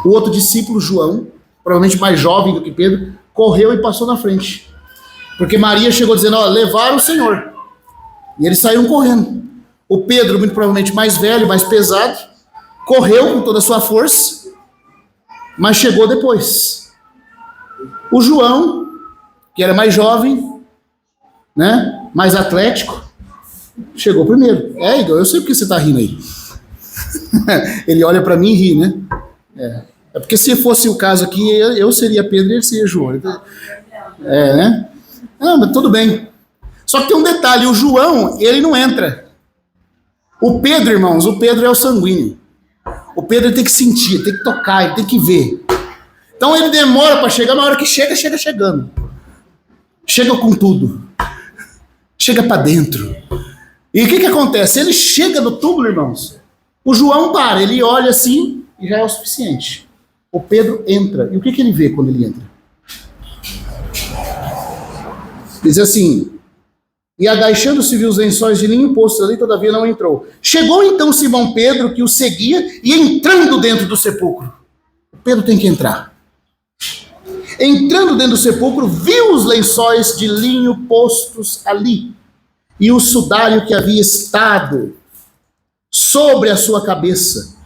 O outro discípulo, João, provavelmente mais jovem do que Pedro, correu e passou na frente. Porque Maria chegou dizendo, ó, levaram o Senhor. E eles saíram correndo. O Pedro, muito provavelmente mais velho, mais pesado, correu com toda a sua força, mas chegou depois. O João, que era mais jovem, né, mais atlético, chegou primeiro. Igor, eu sei porque você está rindo aí. Ele olha para mim e ri, né? É porque se fosse o caso aqui, eu seria Pedro e ele seria João. Né? Não, mas tudo bem. Só que tem um detalhe, o João, ele não entra. O Pedro, irmãos, o Pedro é o sanguíneo. O Pedro tem que sentir, tem que tocar, ele tem que ver. Então ele demora para chegar, na hora que chega chegando. Chega com tudo. Chega para dentro. E o que acontece? Ele chega no túmulo, irmãos. O João para, ele olha assim e já é o suficiente. O Pedro entra. E o que ele vê quando ele entra? Diz assim: e agachando-se viu os lençóis de linho postos ali, todavia não entrou. Chegou então Simão Pedro, que o seguia, e entrando dentro do sepulcro. O Pedro tem que entrar. Entrando dentro do sepulcro, viu os lençóis de linho postos ali, e o sudário que havia estado sobre a sua cabeça,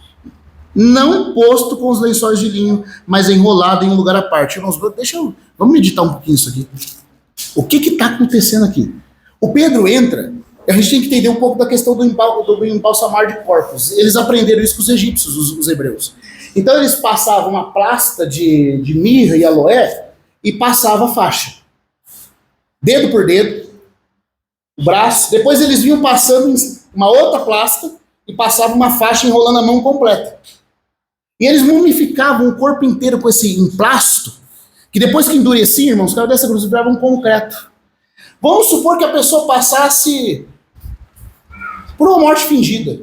não posto com os lençóis de linho, mas enrolado em um lugar à parte. Irmãos, vamos meditar um pouquinho isso aqui. O que está acontecendo aqui? O Pedro entra, a gente tem que entender um pouco da questão do embalsamar de corpos. Eles aprenderam isso com os egípcios, os hebreus. Então eles passavam uma plasta de mirra e aloé e passava a faixa. Dedo por dedo, o braço. Depois eles vinham passando uma outra plasta e passavam uma faixa enrolando a mão completa. E eles mumificavam o corpo inteiro com esse emplasto, que depois que endurecia, irmãos, os caras dessa cruz viravam um concreto. Vamos supor que a pessoa passasse por uma morte fingida,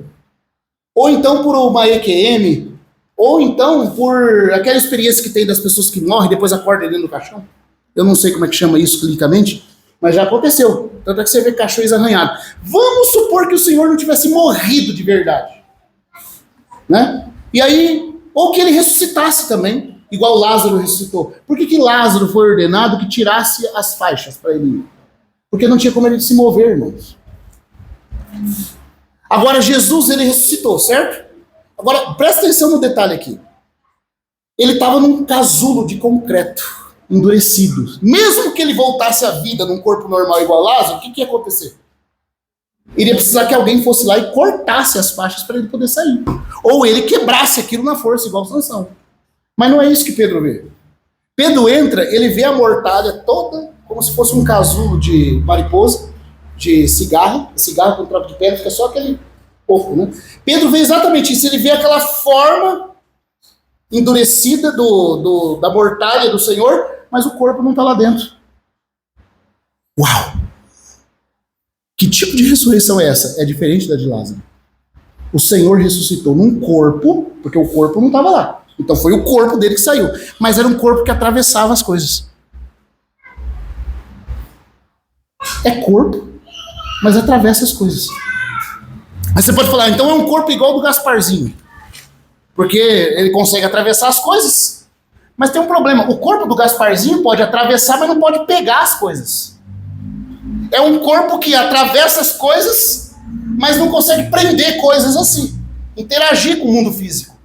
ou então por uma EQM, ou então por aquela experiência que tem das pessoas que morrem e depois acordam dentro do caixão. Eu não sei como é que chama isso clinicamente, mas já aconteceu. Tanto é que você vê caixões arranhados. Vamos supor que o Senhor não tivesse morrido de verdade, né? E aí, ou que ele ressuscitasse também, igual Lázaro ressuscitou. Por que Lázaro foi ordenado que tirasse as faixas para ele ir? Porque não tinha como ele se mover, irmãos. Agora, Jesus, ele ressuscitou, certo? Agora, presta atenção no detalhe aqui. Ele estava num casulo de concreto, endurecido. Mesmo que ele voltasse à vida num corpo normal igual Lázaro, o que ia acontecer? Iria precisar que alguém fosse lá e cortasse as faixas para ele poder sair. Ou ele quebrasse aquilo na força, igual Sansão. Mas não é isso que Pedro vê. Pedro entra, ele vê a mortalha toda como se fosse um casulo de mariposa, de cigarro com troco de pedra, fica só aquele pouco, né? Pedro vê exatamente isso, ele vê aquela forma endurecida da mortalha do Senhor, mas o corpo não está lá dentro. Uau! Que tipo de ressurreição é essa? É diferente da de Lázaro. O Senhor ressuscitou num corpo, porque o corpo não estava lá. Então foi o corpo dele que saiu. Mas era um corpo que atravessava as coisas. É corpo, mas atravessa as coisas. Mas você pode falar, então é um corpo igual ao do Gasparzinho. Porque ele consegue atravessar as coisas. Mas tem um problema. O corpo do Gasparzinho pode atravessar, mas não pode pegar as coisas. É um corpo que atravessa as coisas, mas não consegue prender coisas assim. Interagir com o mundo físico.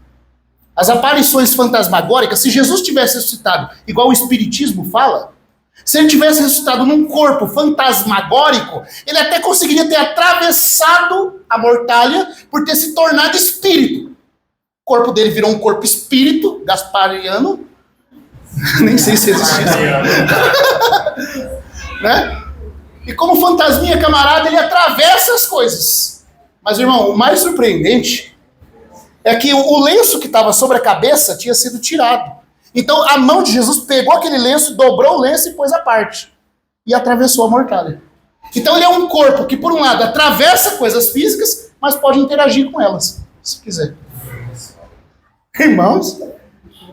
As aparições fantasmagóricas, se Jesus tivesse ressuscitado, igual o Espiritismo fala, se ele tivesse ressuscitado num corpo fantasmagórico, ele até conseguiria ter atravessado a mortalha por ter se tornado espírito. O corpo dele virou um corpo espírito, gaspariano. Nem sei se existe isso. Né? E como fantasminha camarada, ele atravessa as coisas. Mas, irmão, o mais surpreendente é que o lenço que estava sobre a cabeça tinha sido tirado. Então a mão de Jesus pegou aquele lenço, dobrou o lenço e pôs à parte. E atravessou a mortalha. Então ele é um corpo que, por um lado, atravessa coisas físicas, mas pode interagir com elas, se quiser. Irmãos,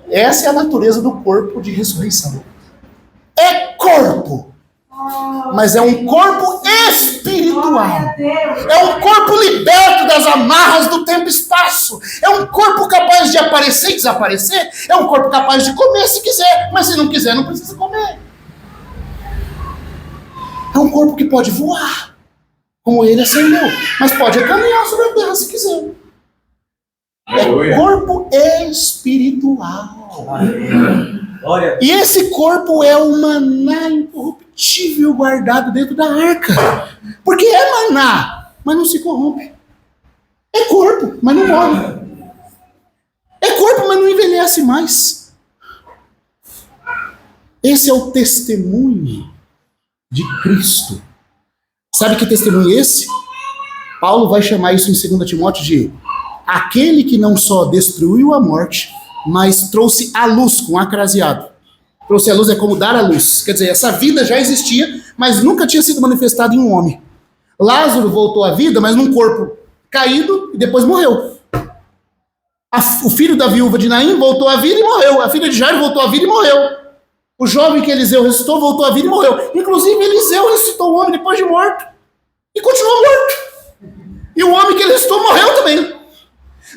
essa é a natureza do corpo de ressurreição. É corpo, mas é um corpo espiritual. É um corpo liberto das amarras do tempo e espaço. É um corpo capaz de aparecer e desaparecer. É um corpo capaz de comer se quiser, mas se não quiser não precisa comer. É um corpo que pode voar, como ele ascendeu, mas pode caminhar sobre a terra se quiser. É corpo espiritual. E esse corpo é o maná incorruptível guardado dentro da arca. Porque é maná, mas não se corrompe. É corpo, mas não morre. É corpo, mas não envelhece mais. Esse é o testemunho de Cristo. Sabe que testemunho é esse? Paulo vai chamar isso em 2 Timóteo de aquele que não só destruiu a morte, mas trouxe a luz, com acraseado. Trouxe a luz é como dar a luz. Quer dizer, essa vida já existia, mas nunca tinha sido manifestada em um homem. Lázaro voltou à vida, mas num corpo caído e depois morreu. O filho da viúva de Naim voltou à vida e morreu. A filha de Jairo voltou à vida e morreu. O jovem que Eliseu ressuscitou voltou à vida e morreu. Inclusive, Eliseu ressuscitou o homem depois de morto. E continuou morto. E o homem que ele ressuscitou morreu também.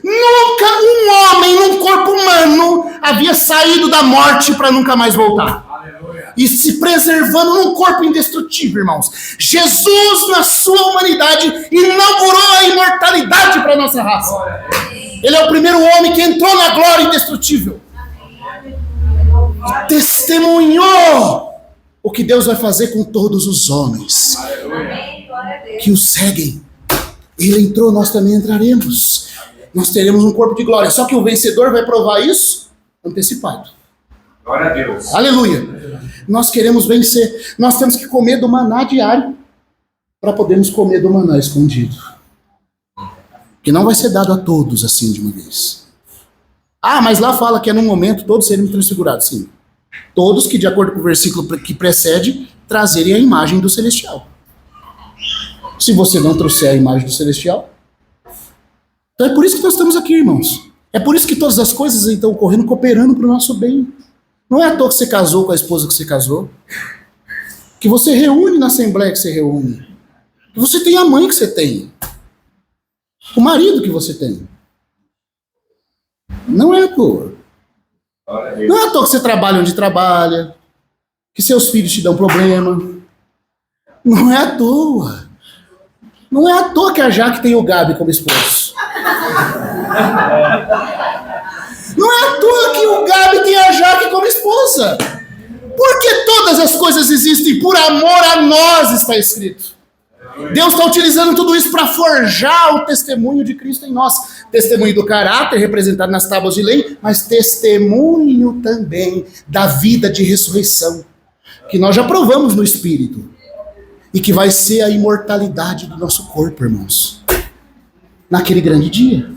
Nunca um homem num corpo humano havia saído da morte para nunca mais voltar. Aleluia. E se preservando num corpo indestrutível, irmãos. Jesus, na sua humanidade, inaugurou a imortalidade para a nossa raça. Ele é o primeiro homem que entrou na glória indestrutível. E testemunhou o que Deus vai fazer com todos os homens que o seguem. Ele entrou, nós também entraremos. Nós teremos um corpo de glória. Só que o vencedor vai provar isso antecipado. Glória a Deus. Aleluia. Nós queremos vencer. Nós temos que comer do maná diário para podermos comer do maná escondido. Que não vai ser dado a todos assim de uma vez. Ah, mas lá fala que é num momento todos seremos transfigurados. Sim. Todos que, de acordo com o versículo que precede, trazerem a imagem do celestial. Se você não trouxer a imagem do celestial... Então é por isso que nós estamos aqui, irmãos. É por isso que todas as coisas estão ocorrendo, cooperando para o nosso bem. Não é à toa que você casou com a esposa que você casou. Que você reúne na assembleia que você reúne. Que você tem a mãe que você tem. O marido que você tem. Não é à toa. Não é à toa que você trabalha onde trabalha. Que seus filhos te dão problema. Não é à toa. Não é à toa que a Jaque tem o Gabi como esposo. Não é à toa que o Gabi tem a Jaque como esposa. Porque todas as coisas existem por amor a nós, está escrito. Deus está utilizando tudo isso para forjar o testemunho de Cristo em nós. Testemunho do caráter, representado nas tábuas de lei, mas testemunho também da vida de ressurreição, que nós já provamos no Espírito. E que vai ser a imortalidade do nosso corpo, irmãos. Naquele grande dia.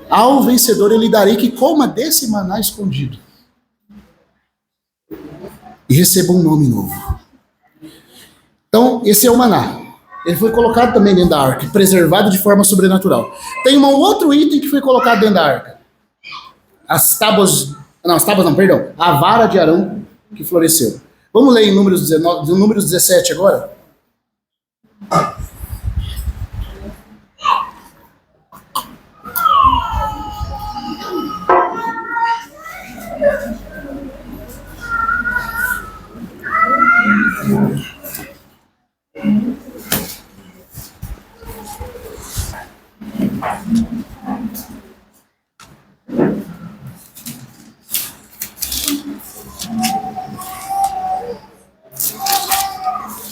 Ao vencedor eu lhe darei que coma desse maná escondido. E receba um nome novo. Então, esse é o maná. Ele foi colocado também dentro da arca, preservado de forma sobrenatural. Tem um outro item que foi colocado dentro da arca. A vara de Arão que floresceu. Vamos ler em Números 17 agora?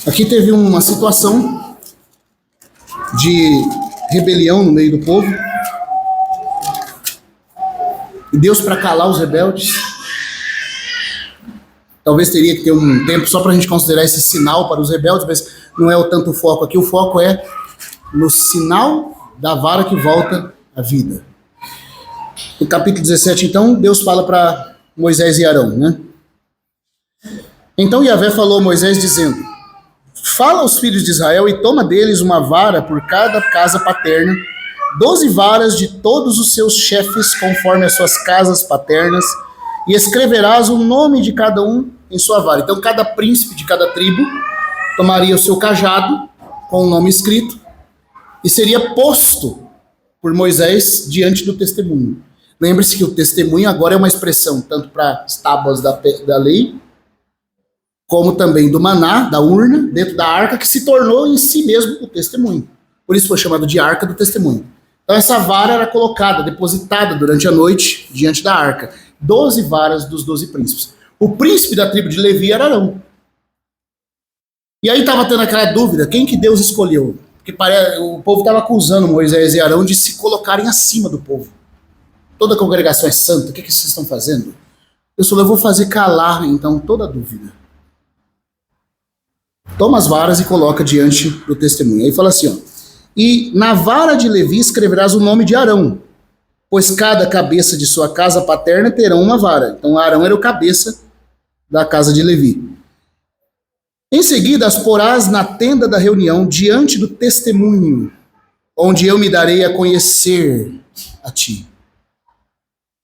Aqui teve uma situação de rebelião no meio do povo. E Deus, para calar os rebeldes, talvez teria que ter um tempo só para a gente considerar esse sinal para os rebeldes, mas não é tanto o foco aqui. O foco é no sinal da vara que volta à vida. No capítulo 17, então, Deus fala para Moisés e Arão, né? Então Yahvé falou a Moisés dizendo: fala aos filhos de Israel e toma deles uma vara por cada casa paterna, 12 varas de todos os seus chefes conforme as suas casas paternas, e escreverás o nome de cada um em sua vara. Então cada príncipe de cada tribo tomaria o seu cajado com o nome escrito e seria posto por Moisés diante do testemunho. Lembre-se que o testemunho agora é uma expressão tanto para as tábuas da lei, como também do maná, da urna, dentro da arca, que se tornou em si mesmo o testemunho. Por isso foi chamado de arca do testemunho. Então essa vara era colocada, depositada durante a noite, diante da arca. 12 varas dos 12 príncipes. O príncipe da tribo de Levi era Arão. E aí estava tendo aquela dúvida, quem que Deus escolheu? Porque o povo estava acusando Moisés e Arão de se colocarem acima do povo. Toda a congregação é santa, o que vocês estão fazendo? Deus falou, eu vou fazer calar, então, toda dúvida. Toma as varas e coloca diante do testemunho. Aí fala assim, ó, e na vara de Levi escreverás o nome de Arão, pois cada cabeça de sua casa paterna terão uma vara. Então Arão era o cabeça da casa de Levi. Em seguida as porás na tenda da reunião, diante do testemunho, onde eu me darei a conhecer a ti.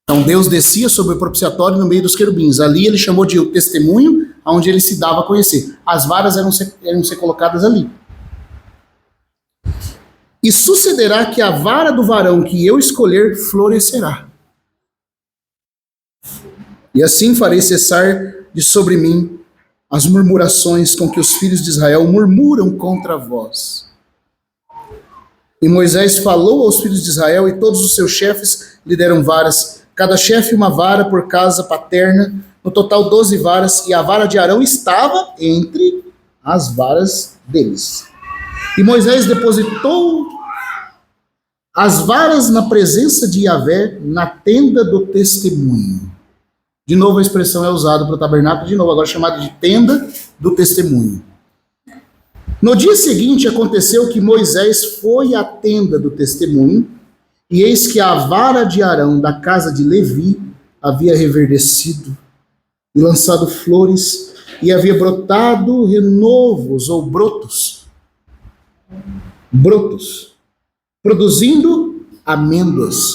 Então Deus descia sobre o propiciatório no meio dos querubins. Ali ele chamou de o testemunho, onde ele se dava a conhecer. As varas eram ser colocadas ali. E sucederá que a vara do varão que eu escolher florescerá. E assim farei cessar de sobre mim as murmurações com que os filhos de Israel murmuram contra vós. E Moisés falou aos filhos de Israel, e todos os seus chefes lhe deram varas, cada chefe uma vara por casa paterna, no total 12 varas, e a vara de Arão estava entre as varas deles. E Moisés depositou as varas na presença de Yahvé, na tenda do testemunho. De novo a expressão é usada para o tabernáculo, de novo, agora chamada de tenda do testemunho. No dia seguinte aconteceu que Moisés foi à tenda do testemunho, e eis que a vara de Arão da casa de Levi havia reverdecido e lançado flores, e havia brotado renovos ou brotos, produzindo amêndoas.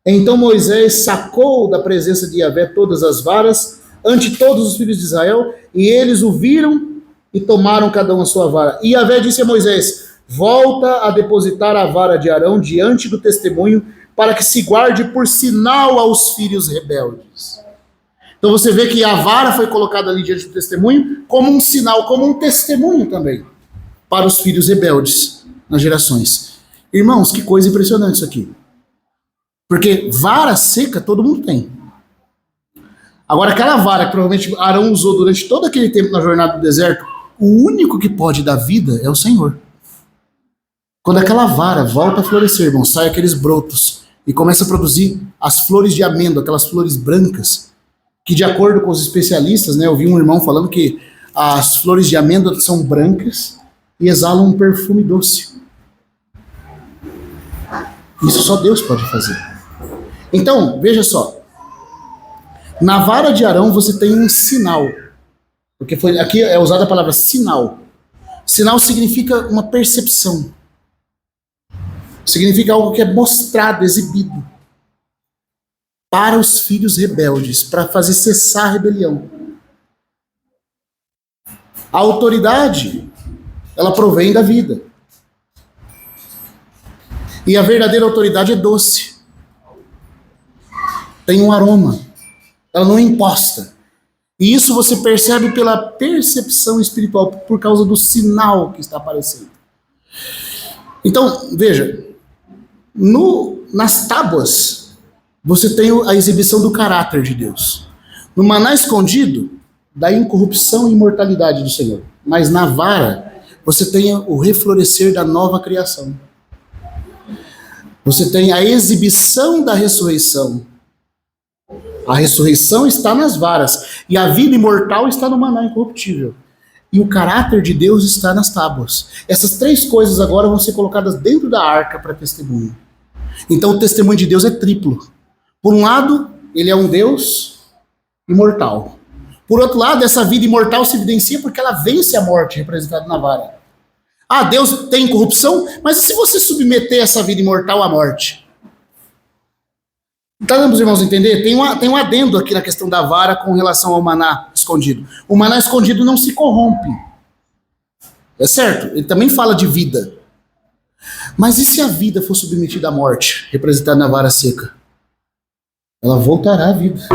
Então Moisés sacou da presença de Yahvé todas as varas ante todos os filhos de Israel, e eles o viram e tomaram cada um a sua vara. E Yahvé disse a Moisés: volta a depositar a vara de Arão diante do testemunho, para que se guarde por sinal aos filhos rebeldes. Então você vê que a vara foi colocada ali diante do testemunho como um sinal, como um testemunho também para os filhos rebeldes nas gerações. Irmãos, que coisa impressionante isso aqui. Porque vara seca todo mundo tem. Agora aquela vara que provavelmente Arão usou durante todo aquele tempo na jornada do deserto, o único que pode dar vida é o Senhor. Quando aquela vara volta a florescer, irmão, sai aqueles brotos e começa a produzir as flores de amêndoa, aquelas flores brancas, que de acordo com os especialistas, né, eu vi um irmão falando que as flores de amêndoa são brancas e exalam um perfume doce. Isso só Deus pode fazer. Então, veja só, na vara de Arão você tem um sinal, porque aqui é usada a palavra sinal. Sinal significa uma percepção. Significa algo que é mostrado, exibido para os filhos rebeldes, para fazer cessar a rebelião. A autoridade, ela provém da vida. E a verdadeira autoridade é doce. Tem um aroma. Ela não é imposta. E isso você percebe pela percepção espiritual, por causa do sinal que está aparecendo. Então, veja, nas tábuas, você tem a exibição do caráter de Deus. No maná escondido, da incorrupção e imortalidade do Senhor. Mas na vara, você tem o reflorescer da nova criação. Você tem a exibição da ressurreição. A ressurreição está nas varas. E a vida imortal está no maná incorruptível. E o caráter de Deus está nas tábuas. Essas três coisas agora vão ser colocadas dentro da arca para testemunho. Então o testemunho de Deus é triplo. Por um lado, ele é um Deus imortal. Por outro lado, essa vida imortal se evidencia porque ela vence a morte, representada na vara. Ah, Deus tem corrupção? Mas e se você submeter essa vida imortal à morte? Tá dando para os irmãos entender? Tem um adendo aqui na questão da vara com relação ao maná escondido. O maná escondido não se corrompe. É certo? Ele também fala de vida. Mas e se a vida for submetida à morte, representada na vara seca? Ela voltará à vida.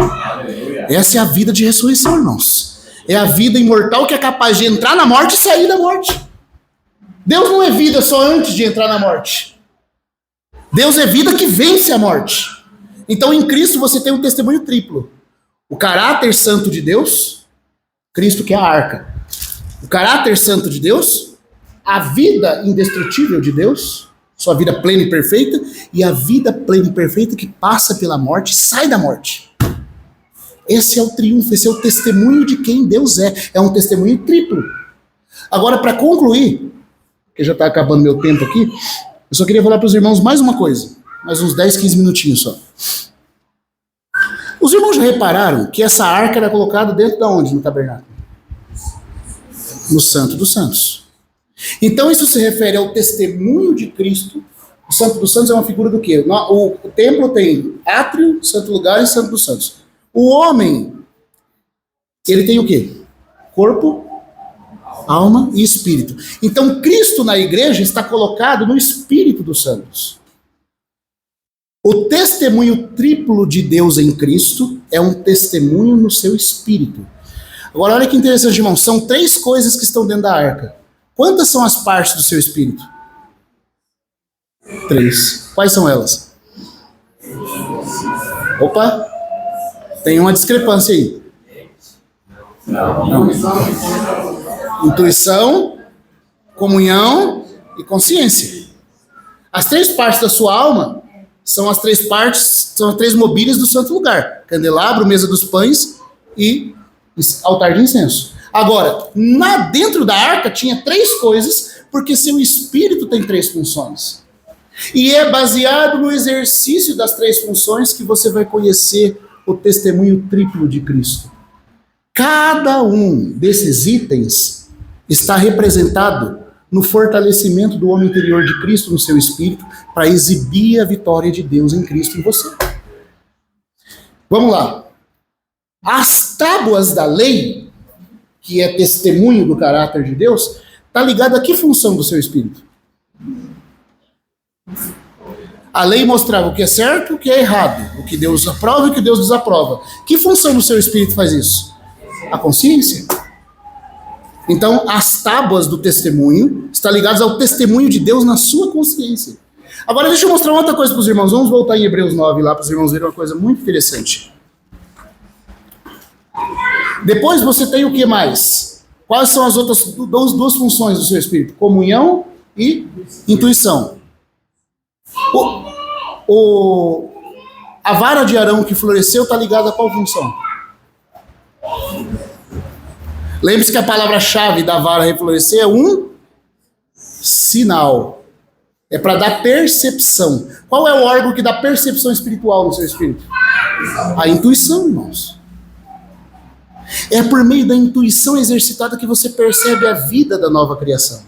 Essa é a vida de ressurreição, irmãos. É a vida imortal que é capaz de entrar na morte e sair da morte. Deus não é vida só antes de entrar na morte. Deus é vida que vence a morte. Então, em Cristo, você tem um testemunho triplo. O caráter santo de Deus, Cristo que é a arca. O caráter santo de Deus, a vida indestrutível de Deus, sua vida plena e perfeita, e a vida plena e perfeita que passa pela morte, sai da morte. Esse é o triunfo, esse é o testemunho de quem Deus é. É um testemunho triplo. Agora, para concluir, porque já está acabando meu tempo aqui, eu só queria falar para os irmãos mais uma coisa. mais uns 10, 15 minutinhos só. Os irmãos já repararam que essa arca era colocada dentro de onde no tabernáculo? No Santo dos Santos. Então isso se refere ao testemunho de Cristo. O Santo dos Santos é uma figura do quê? O templo tem átrio, santo lugar e Santo dos Santos. O homem, ele tem o quê? Corpo, alma e espírito. Então Cristo na igreja está colocado no espírito dos santos. O testemunho triplo de Deus em Cristo é um testemunho no seu espírito. Agora olha que interessante, irmão. São 3 coisas que estão dentro da arca. Quantas são as partes do seu espírito? 3. Quais são elas? Opa! Tem uma discrepância aí. Não. Intuição, comunhão e consciência. As 3 partes da sua alma são as 3 partes, são as 3 mobílias do santo lugar: candelabro, mesa dos pães e altar de incenso. Agora, dentro da arca tinha 3 coisas, porque seu espírito tem 3 funções. E é baseado no exercício das 3 funções que você vai conhecer o testemunho triplo de Cristo. Cada um desses itens está representado no fortalecimento do homem interior de Cristo no seu espírito para exibir a vitória de Deus em Cristo em você. Vamos lá. As tábuas da lei, que é testemunho do caráter de Deus, está ligada a que função do seu espírito? A lei mostrava o que é certo e o que é errado, o que Deus aprova e o que Deus desaprova. Que função do seu espírito faz isso? A consciência. Então, as tábuas do testemunho estão ligadas ao testemunho de Deus na sua consciência. Agora, deixa eu mostrar outra coisa para os irmãos. Vamos voltar em Hebreus 9 lá para os irmãos verem uma coisa muito interessante. Depois você tem o que mais? Quais são as outras 2 funções do seu espírito? Comunhão e intuição. A vara de Arão que floresceu está ligada a qual função? Lembre-se que a palavra-chave da vara reflorescer é um sinal. É para dar percepção. Qual é o órgão que dá percepção espiritual no seu espírito? A intuição, irmãos. É por meio da intuição exercitada que você percebe a vida da nova criação.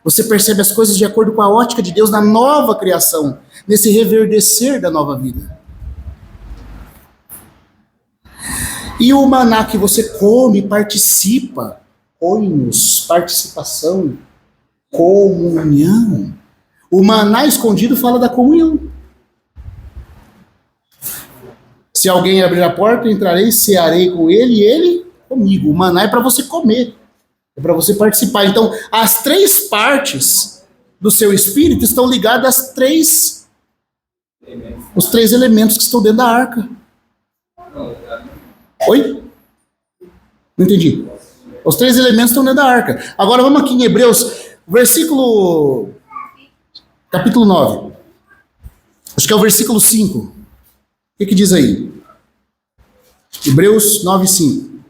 Você percebe as coisas de acordo com a ótica de Deus na nova criação, nesse reverdecer da nova vida. E o maná que você come, participa, oinos, participação, comunhão. O maná escondido fala da comunhão. Se alguém abrir a porta, entrarei, cearei com ele e ele comigo. O maná é para você comer, é para você participar. Então, as 3 partes do seu espírito estão ligadas às 3 os 3 elementos que estão dentro da arca. Oi? Não entendi. Os 3 elementos estão dentro da arca. Agora vamos aqui em Hebreus, capítulo 9. Acho que é o versículo 5. O que diz aí? Hebreus 9, 5.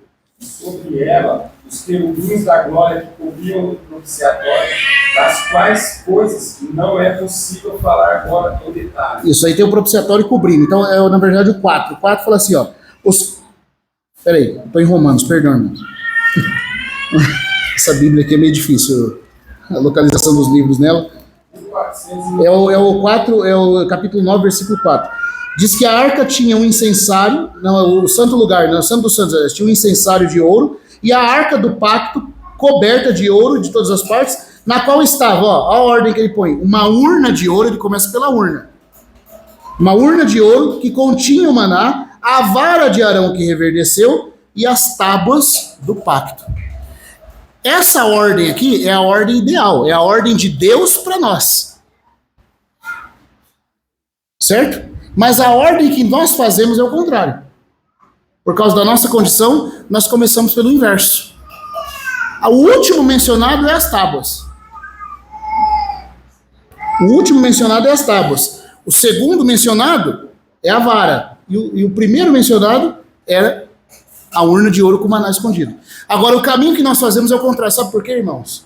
Sobre ela, os querubins da glória que cobriam o propiciatório, das quais coisas não é possível falar agora em detalhe. Isso aí tem o propiciatório cobrindo. Então, é na verdade o 4. O 4 fala assim, ó. Peraí, estou em Romanos, perdão, irmãos. Essa Bíblia aqui é meio difícil, a localização dos livros nela. É o capítulo 9, versículo 4. Diz que a arca tinha um incensário, não, o santo lugar, não, o santo dos santos, tinha um incensário de ouro, e a arca do pacto, coberta de ouro de todas as partes, na qual estava, ó, a ordem que ele põe, uma urna de ouro, ele começa pela urna. Uma urna de ouro que continha o maná, a vara de Arão que reverdeceu e as tábuas do pacto. Essa ordem aqui é a ordem ideal, é a ordem de Deus para nós. Certo? Mas a ordem que nós fazemos é o contrário. Por causa da nossa condição, nós começamos pelo inverso. O último mencionado é as tábuas. O último mencionado é as tábuas. O segundo mencionado é a vara. E o primeiro mencionado era a urna de ouro com o maná escondido. Agora, o caminho que nós fazemos é o contrário. Sabe por quê, irmãos?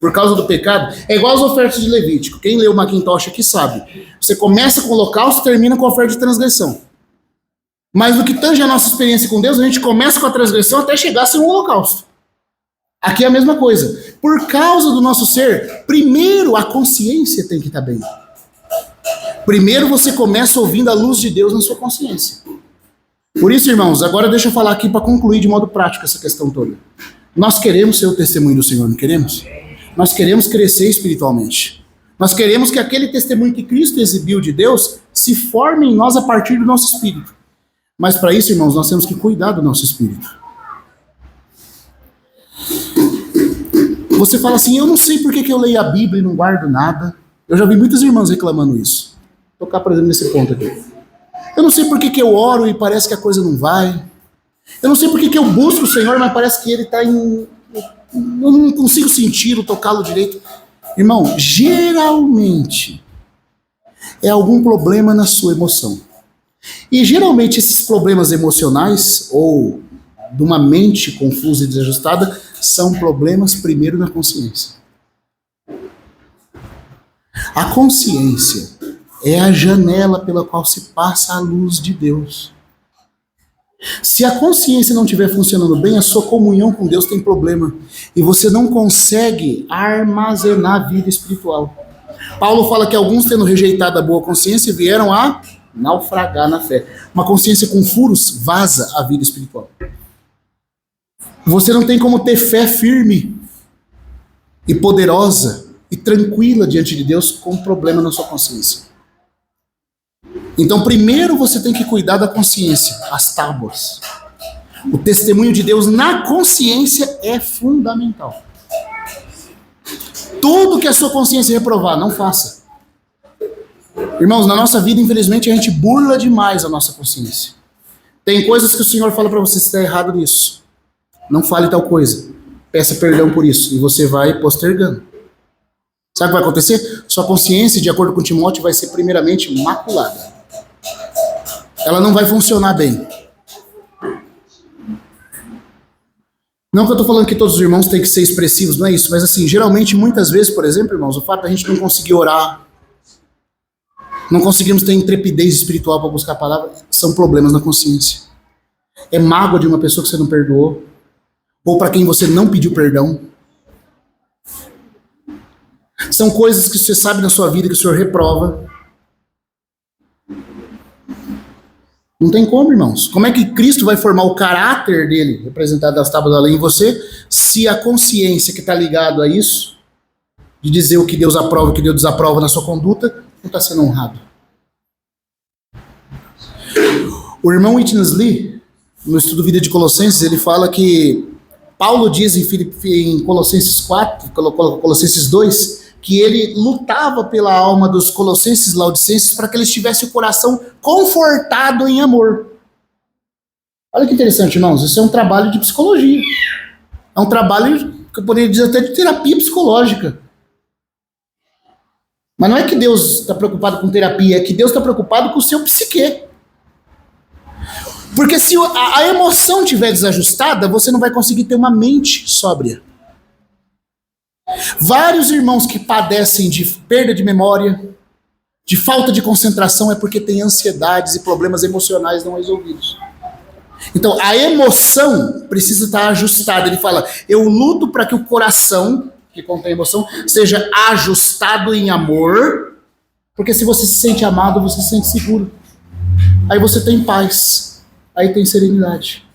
por causa do pecado, é igual as ofertas de Levítico. Quem leu o Macintosh aqui sabe. Você começa com o holocausto e termina com a oferta de transgressão. Mas no que tange a nossa experiência com Deus, a gente começa com a transgressão até chegar a ser um holocausto. Aqui é a mesma coisa. Por causa do nosso ser, primeiro a consciência tem que estar bem. Primeiro você começa ouvindo a luz de Deus na sua consciência. Por isso, irmãos, agora deixa eu falar aqui para concluir de modo prático essa questão toda. Nós queremos ser o testemunho do Senhor, não queremos? Nós queremos crescer espiritualmente. Nós queremos que aquele testemunho que Cristo exibiu de Deus se forme em nós a partir do nosso espírito. Mas para isso, irmãos, nós temos que cuidar do nosso espírito. Você fala assim, eu não sei por que eu leio a Bíblia e não guardo nada. Eu já vi muitas irmãs reclamando isso. Vou tocar, por exemplo, nesse ponto aqui. Eu não sei por que eu oro e parece que a coisa não vai. Eu não sei por que eu busco o Senhor, mas parece que ele está em... Eu não consigo senti-lo, tocá-lo direito. Irmão, geralmente é algum problema na sua emoção. E geralmente esses problemas emocionais, ou de uma mente confusa e desajustada, são problemas primeiro na consciência. A consciência é a janela pela qual se passa a luz de Deus. Se a consciência não estiver funcionando bem, a sua comunhão com Deus tem problema. E você não consegue armazenar a vida espiritual. Paulo fala que alguns, tendo rejeitado a boa consciência, vieram a naufragar na fé. Uma consciência com furos vaza a vida espiritual. Você não tem como ter fé firme e poderosa e tranquila diante de Deus com um problema na sua consciência. Então, primeiro você tem que cuidar da consciência, as tábuas. O testemunho de Deus na consciência é fundamental. Tudo que a sua consciência reprovar, não faça. Irmãos, na nossa vida, infelizmente, a gente burla demais a nossa consciência. Tem coisas que o Senhor fala para você, você está errado nisso. Não fale tal coisa. Peça perdão por isso. E você vai postergando. Sabe o que vai acontecer? Sua consciência, de acordo com Timóteo, vai ser primeiramente maculada. Ela não vai funcionar bem. Não que eu estou falando que todos os irmãos têm que ser expressivos, não é isso. Mas assim, geralmente, muitas vezes, por exemplo, irmãos, o fato da gente não conseguir orar, não conseguimos ter intrepidez espiritual para buscar a palavra, são problemas na consciência. É mágoa de uma pessoa que você não perdoou, ou para quem você não pediu perdão. São coisas que você sabe na sua vida que o Senhor reprova. Não tem como, irmãos. Como é que Cristo vai formar o caráter dele, representado nas tábuas da lei, em você, se a consciência que está ligada a isso, de dizer o que Deus aprova e o que Deus desaprova na sua conduta, não está sendo honrado? O irmão Witness Lee, no estudo Vida de Colossenses, ele fala que Paulo diz em Colossenses 4, Colossenses 2, que ele lutava pela alma dos colossenses laodicenses para que eles tivessem o coração confortado em amor. Olha que interessante, irmãos. Isso é um trabalho de psicologia. É um trabalho que eu poderia dizer até de terapia psicológica. Mas não é que Deus está preocupado com terapia, é que Deus está preocupado com o seu psique. Porque se a emoção estiver desajustada, você não vai conseguir ter uma mente sóbria. Vários irmãos que padecem de perda de memória, de falta de concentração, é porque têm ansiedades e problemas emocionais não resolvidos. Então, a emoção precisa estar ajustada. Ele fala, eu luto para que o coração, que contém emoção, seja ajustado em amor, porque se você se sente amado, você se sente seguro. Aí você tem paz, aí tem serenidade.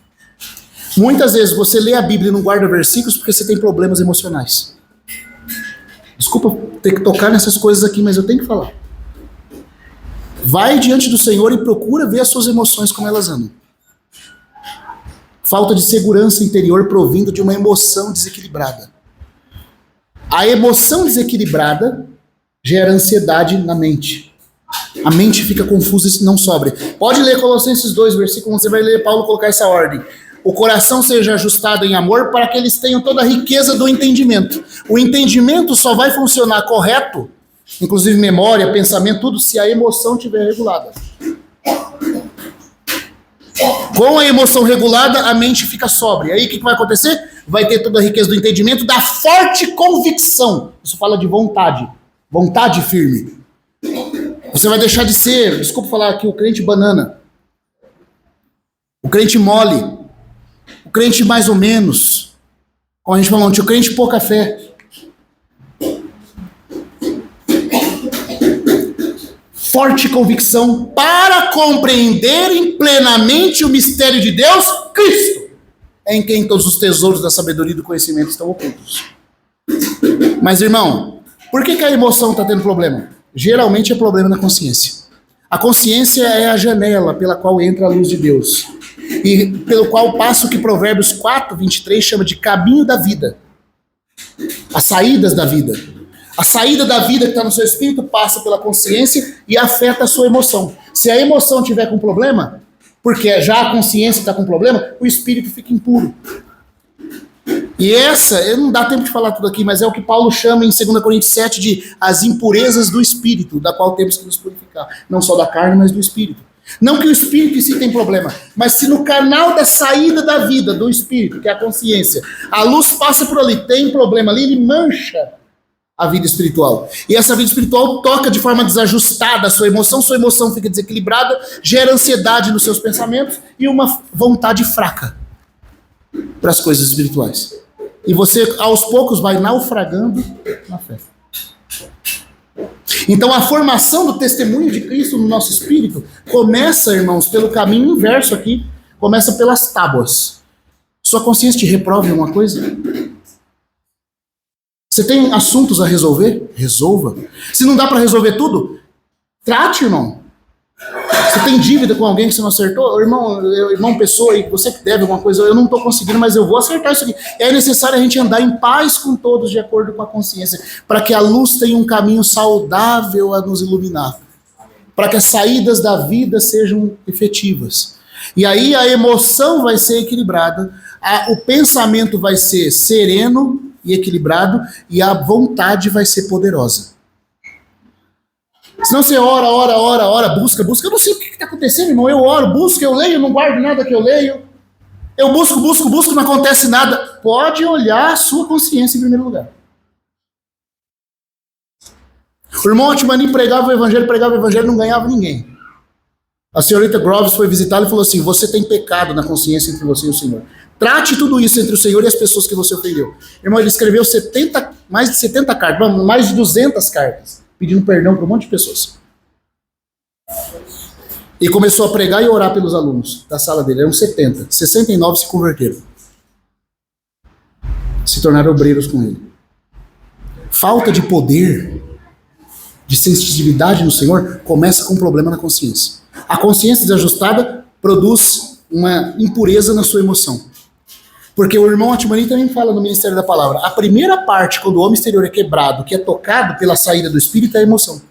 Muitas vezes você lê a Bíblia e não guarda versículos porque você tem problemas emocionais. Desculpa ter que tocar nessas coisas aqui, mas eu tenho que falar. Vai diante do Senhor e procura ver as suas emoções como elas andam. Falta de segurança interior provindo de uma emoção desequilibrada. A emoção desequilibrada gera ansiedade na mente. A mente fica confusa e não sóbria. Pode ler Colossenses 2, versículo 1, você vai ler Paulo colocar essa ordem. O coração seja ajustado em amor para que eles tenham toda a riqueza do entendimento. O entendimento só vai funcionar correto, inclusive memória, pensamento, tudo, se a emoção estiver regulada. Com a emoção regulada, a mente fica sóbria. Aí o que vai acontecer? Vai ter toda a riqueza do entendimento, da forte convicção. Isso fala de vontade. Vontade firme. Você vai deixar de ser, desculpa falar aqui, o crente banana. O crente mole. O crente mais ou menos. Como a gente falou ontem, o crente pouca fé. Forte convicção para compreenderem plenamente o mistério de Deus, Cristo, em quem todos os tesouros da sabedoria e do conhecimento estão ocultos. Mas, irmão, por que a emoção está tendo problema? Geralmente é problema na consciência. A consciência é a janela pela qual entra a luz de Deus. E pelo qual passa o que Provérbios 4, 23 chama de caminho da vida. As saídas da vida. A saída da vida que está no seu espírito passa pela consciência e afeta a sua emoção. Se a emoção tiver com problema, porque já a consciência está com problema, o espírito fica impuro. E não dá tempo de falar tudo aqui, mas é o que Paulo chama em 2 Coríntios 7 de as impurezas do espírito, da qual temos que nos purificar. Não só da carne, mas do espírito. Não que o espírito em si tem problema, mas se no canal da saída da vida, do espírito, que é a consciência, a luz passa por ali, tem problema ali, ele mancha a vida espiritual. E essa vida espiritual toca de forma desajustada a sua emoção fica desequilibrada, gera ansiedade nos seus pensamentos e uma vontade fraca para as coisas espirituais. E você, aos poucos, vai naufragando na fé. Então, a formação do testemunho de Cristo no nosso espírito começa, irmãos, pelo caminho inverso aqui, começa pelas tábuas. Sua consciência te reprova em alguma coisa? Você tem assuntos a resolver? Resolva. Se não dá para resolver tudo, trate, irmão. Você tem dívida com alguém que você não acertou? Irmão, pessoa, e você que deve alguma coisa, eu não estou conseguindo, mas eu vou acertar isso aqui. É necessário a gente andar em paz com todos, de acordo com a consciência, para que a luz tenha um caminho saudável a nos iluminar. Para que as saídas da vida sejam efetivas. E aí a emoção vai ser equilibrada, o pensamento vai ser sereno e equilibrado, e a vontade vai ser poderosa. Senão você ora, busca. Eu não sei o que está acontecendo, irmão. Eu oro, busco, eu leio, não guardo nada que eu leio. Eu busco, não acontece nada. Pode olhar a sua consciência em primeiro lugar. O irmão Otmani pregava o evangelho, não ganhava ninguém. A senhorita Groves foi visitá-lo e falou assim: você tem pecado na consciência entre você e o Senhor. Trate tudo isso entre o Senhor e as pessoas que você ofendeu. Irmão, ele escreveu mais de 70 cartas, mais de 200 cartas, pedindo perdão para um monte de pessoas. E começou a pregar e orar pelos alunos da sala dele. Eram 70. 69 se converteram. Se tornaram obreiros com ele. Falta de poder, de sensitividade no Senhor, começa com um problema na consciência. A consciência desajustada produz uma impureza na sua emoção. Porque o irmão Otmani também fala no Ministério da Palavra. A primeira parte, quando o homem exterior é quebrado, que é tocado pela saída do espírito, é a emoção.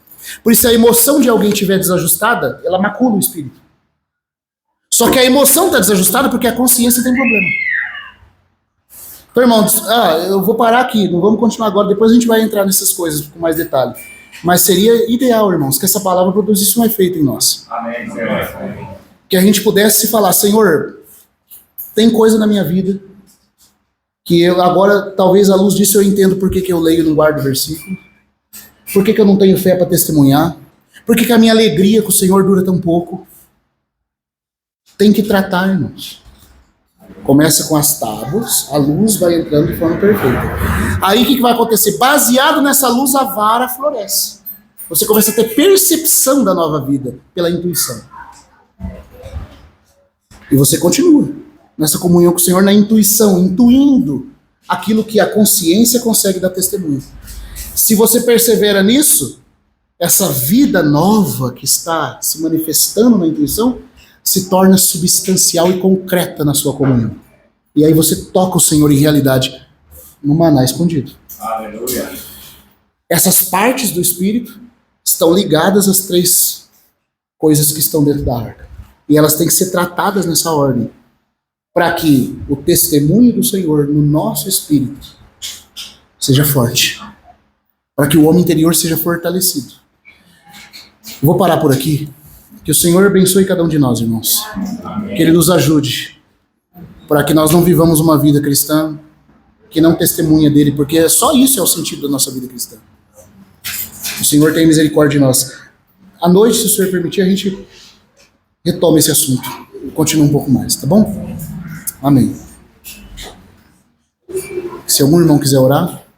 Por isso, se a emoção de alguém estiver desajustada, ela macula o espírito. Só que a emoção está desajustada porque a consciência tem problema. Então, irmão, eu vou parar aqui, não vamos continuar agora, depois a gente vai entrar nessas coisas com mais detalhe. Mas seria ideal, irmãos, que essa palavra produzisse um efeito em nós. Amém. Que a gente pudesse falar: Senhor, tem coisa na minha vida que eu agora, talvez à luz disso, eu entendo por que eu leio e não guardo o versículo. Por que eu não tenho fé para testemunhar? Por que a minha alegria com o Senhor dura tão pouco? Tem que tratar, irmãos. Começa com as tábuas, a luz vai entrando de forma perfeita. Aí o que vai acontecer? Baseado nessa luz, a vara floresce. Você começa a ter percepção da nova vida pela intuição. E você continua nessa comunhão com o Senhor, na intuição, intuindo aquilo que a consciência consegue dar testemunho. Se você persevera nisso, essa vida nova que está se manifestando na intuição se torna substancial e concreta na sua comunhão. E aí você toca o Senhor em realidade no maná escondido. Aleluia. Essas partes do Espírito estão ligadas às 3 coisas que estão dentro da arca. E elas têm que ser tratadas nessa ordem, para que o testemunho do Senhor no nosso espírito seja forte. Para que o homem interior seja fortalecido. Vou parar por aqui, Que o Senhor abençoe cada um de nós, irmãos. Que Ele nos ajude para que nós não vivamos uma vida cristã que não testemunha dele, porque só isso é o sentido da nossa vida cristã. O Senhor tem misericórdia de nós. À noite, se o Senhor permitir, a gente retoma esse assunto e continua um pouco mais, tá bom? Amém. Se algum irmão quiser orar...